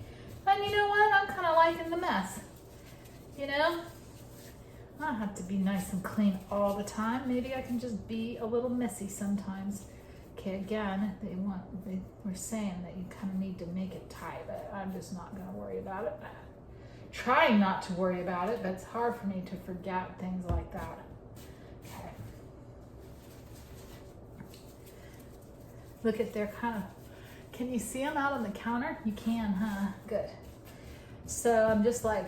And you know what? I'm kind of liking the mess. You know? I don't have to be nice and clean all the time. Maybe I can just be a little messy sometimes. Okay, again, we're saying that you kind of need to make it tight, but I'm just not going to worry about it. Trying not to worry about it, but it's hard for me to forget things like that. Okay. Look at their kind of, can you see them out on the counter? You can, huh? Good. So I'm just like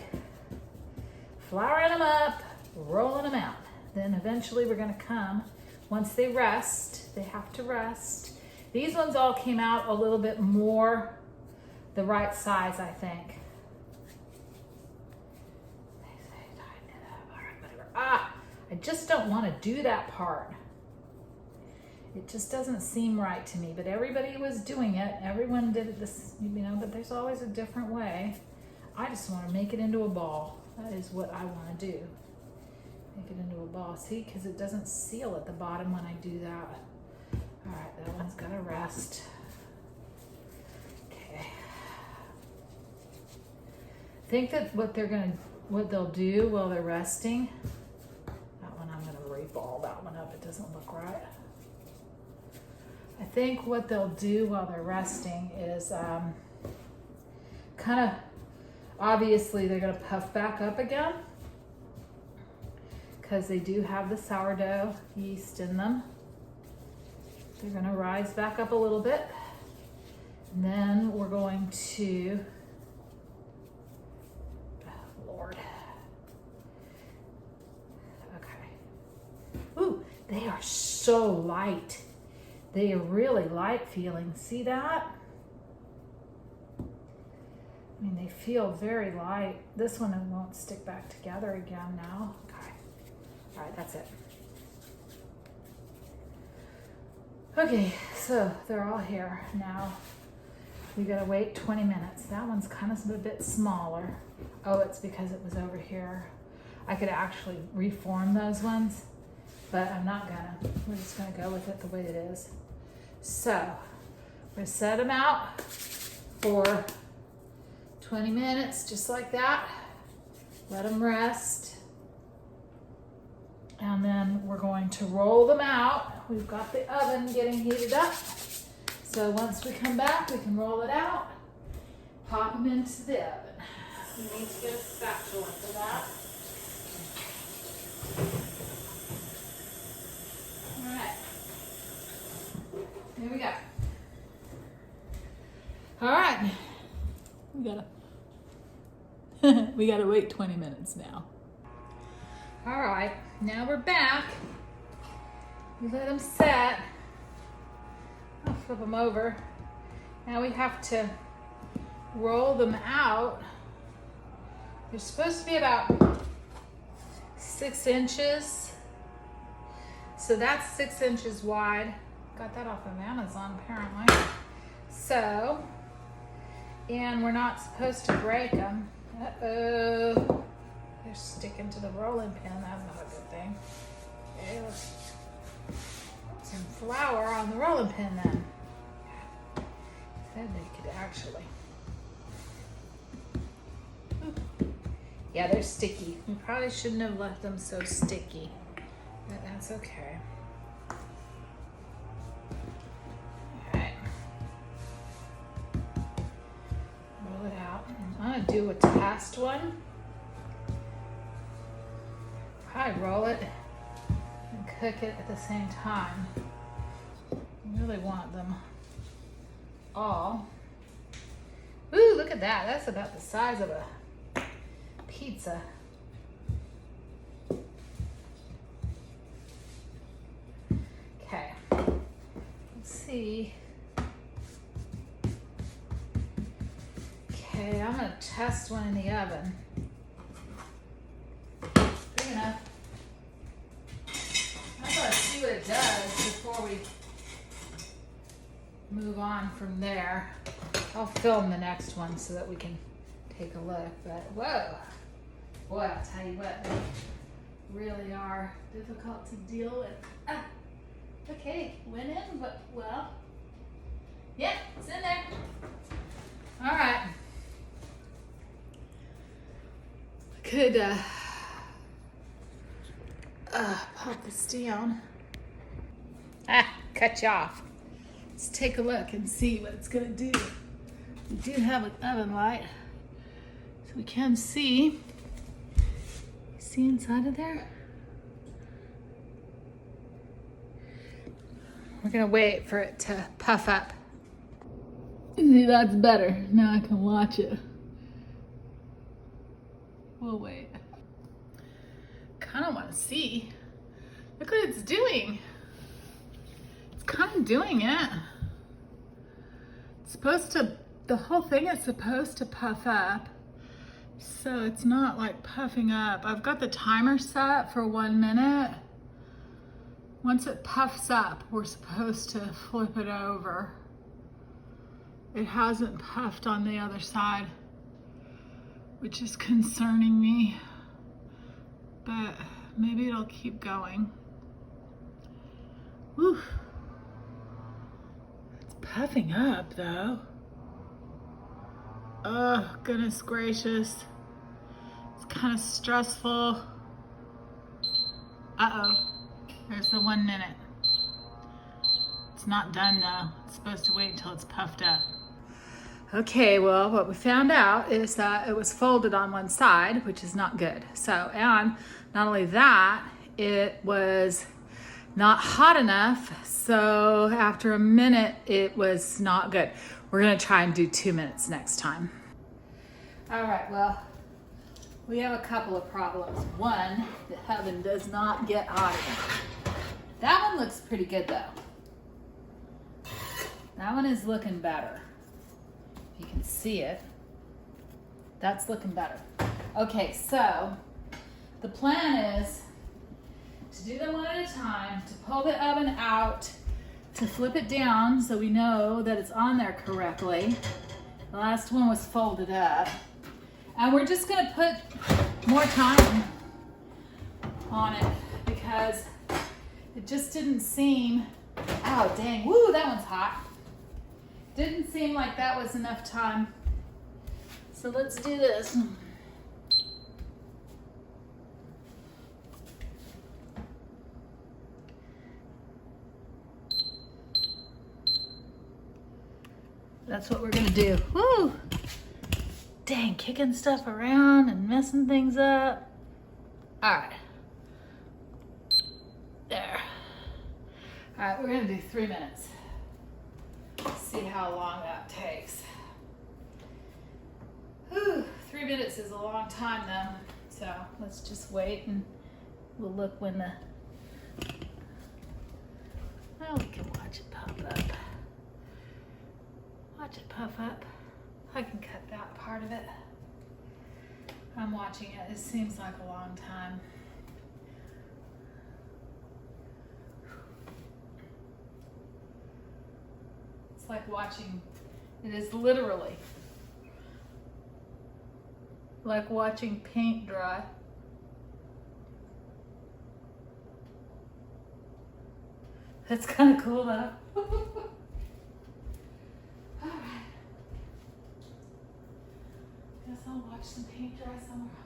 flouring them up, rolling them out. Then eventually we're gonna come, once they rest, they have to rest. These ones all came out a little bit more the right size, I think. They say tighten it up. All right, whatever. I just don't want to do that part. It just doesn't seem right to me, but everybody was doing it. Everyone did it this, you know, but there's always a different way. I just want to make it into a ball. That is what I want to do. Make it into a ball. See, because it doesn't seal at the bottom when I do that. All right, that one's got to rest. Okay. I think that what they'll do while they're resting, that one I'm going to re-ball that one up. It doesn't look right. I think what they'll do while they're resting is kind of, obviously they're going to puff back up again because they do have the sourdough yeast in them. They're going to rise back up a little bit. And then we're going to, oh Lord. Okay. Ooh, they are so light. They are really light feeling. See that? I mean, they feel very light. This one won't stick back together again now. Okay. All right, that's it. Okay, so they're all here now. We gotta wait 20 minutes. That one's kind of a bit smaller. Oh, it's because it was over here. I could actually reform those ones, but I'm not gonna. We're just gonna go with it the way it is. So, we're gonna set them out for 20 minutes, just like that. Let them rest. And then we're going to roll them out. We've got the oven getting heated up. So once we come back, we can roll it out, pop them into the oven. We need to get a spatula for that. All right. Here we go. All right. We gotta wait 20 minutes now. All right, now we're back. We let them set. I'll flip them over. Now we have to roll them out. They're supposed to be about 6 inches. So that's 6 inches wide. Got that off of Amazon apparently. So, and we're not supposed to break them. Uh-oh. They're sticking to the rolling pin. That's not a good thing. Okay, let's put some flour on the rolling pin then. Then they could actually. Ooh. Yeah, they're sticky. We probably shouldn't have left them so sticky, but that's okay. Alright. Roll it out. I'm gonna do a test one. Probably roll it and cook it at the same time. You really want them all. Ooh, look at that. That's about the size of a pizza. Okay. Let's see. Okay, I'm gonna test one in the oven. Big enough. I'm gonna see what it does before we move on from there. I'll film the next one so that we can take a look, but whoa. Boy, I'll tell you what, they really are difficult to deal with. Ah, okay, went in, but well, yeah, it's in there. All right. I could pop this down. Cut you off. Let's take a look and see what it's gonna do. We do have an oven light, so we can see. See inside of there? We're gonna wait for it to puff up. See, that's better. Now I can watch it. We'll wait. Kind of want to see. Look what it's doing. It's kind of doing it. It's supposed to, the whole thing is supposed to puff up. So it's not like puffing up. I've got the timer set for 1 minute. Once it puffs up, we're supposed to flip it over. It hasn't puffed on the other side, which is concerning me, but maybe it'll keep going. Whew. It's puffing up though. Oh, goodness gracious. It's kind of stressful. Uh-oh, there's the 1 minute. It's not done though. It's supposed to wait until it's puffed up. Okay, well, what we found out is that it was folded on one side, which is not good. So, and not only that, it was not hot enough. So after a minute, it was not good. We're gonna try and do 2 minutes next time. All right, well, we have a couple of problems. One, the oven does not get hot enough. That one looks pretty good though. That one is looking better. You can see it. That's looking better. Okay, so the plan is to do them one at a time, to pull the oven out, to flip it down so we know that it's on there correctly. The last one was folded up. And we're just gonna put more time on it because it just didn't seem, oh dang, woo, that one's hot. Didn't seem like that was enough time. So let's do this. That's what we're gonna do. Woo! Dang, kicking stuff around and messing things up. All right. There. All right, we're gonna do 3 minutes. See how long that takes. Whew, 3 minutes is a long time though. So let's just wait and we'll look when the, well, we can watch it pop up. Watch it puff up. I can cut that part of it. I'm watching it. It seems like a long time. It's like watching, it is literally like watching paint dry. That's kind of cool though. Alright. Guess I'll watch some paint dry somewhere else.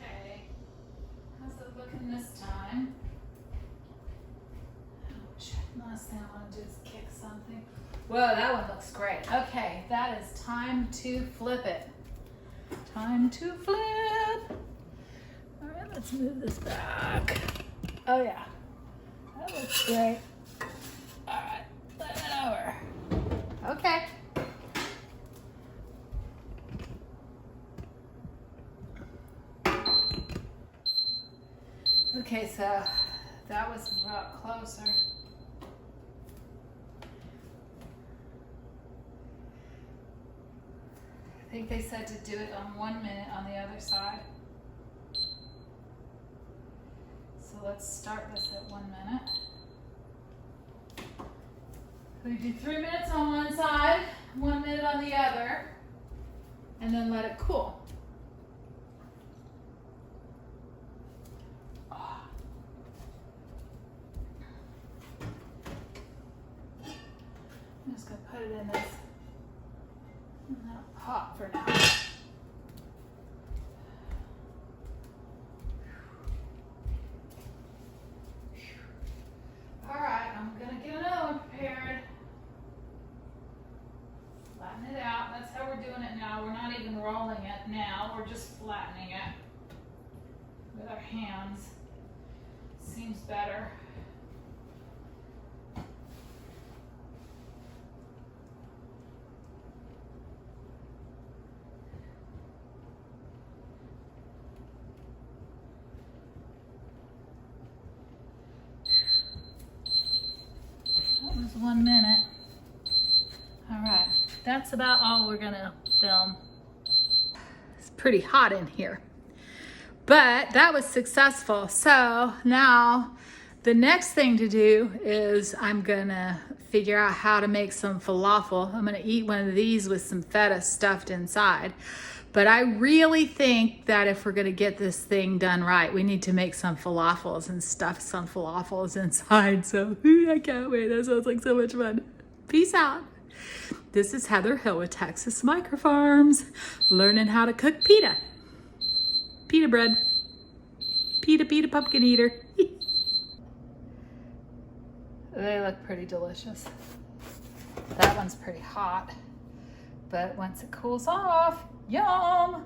Okay, how's it looking this time? Ouch. Last thing I want to do is kick something. Whoa, that one looks great. Okay, that is time to flip it. Time to flip. All right, let's move this back. Oh yeah, that looks great. All right, flip it over. Okay. Okay, so that was a lot closer. I think they said to do it on 1 minute on the other side. So let's start this at 1 minute. We do 3 minutes on one side, 1 minute on the other, and then let it cool. I'm just gonna put it in this pot for now. All right, I'm gonna get another one prepared. Flatten it out. That's how we're doing it now. We're not even rolling it now. We're just flattening it with our hands. Seems better. That was 1 minute. All right, that's about all we're gonna film. It's pretty hot in here, but that was successful. So now the next thing to do is I'm gonna figure out how to make some falafel. I'm gonna eat one of these with some feta stuffed inside. But I really think that if we're gonna get this thing done right, we need to make some falafels and stuff some falafels inside. So I can't wait. That sounds like so much fun. Peace out. This is Heather Hill with Texas Micro Farms, learning how to cook pita. Pita bread. Pita pumpkin eater. They look pretty delicious. That one's pretty hot, but once it cools off, yum!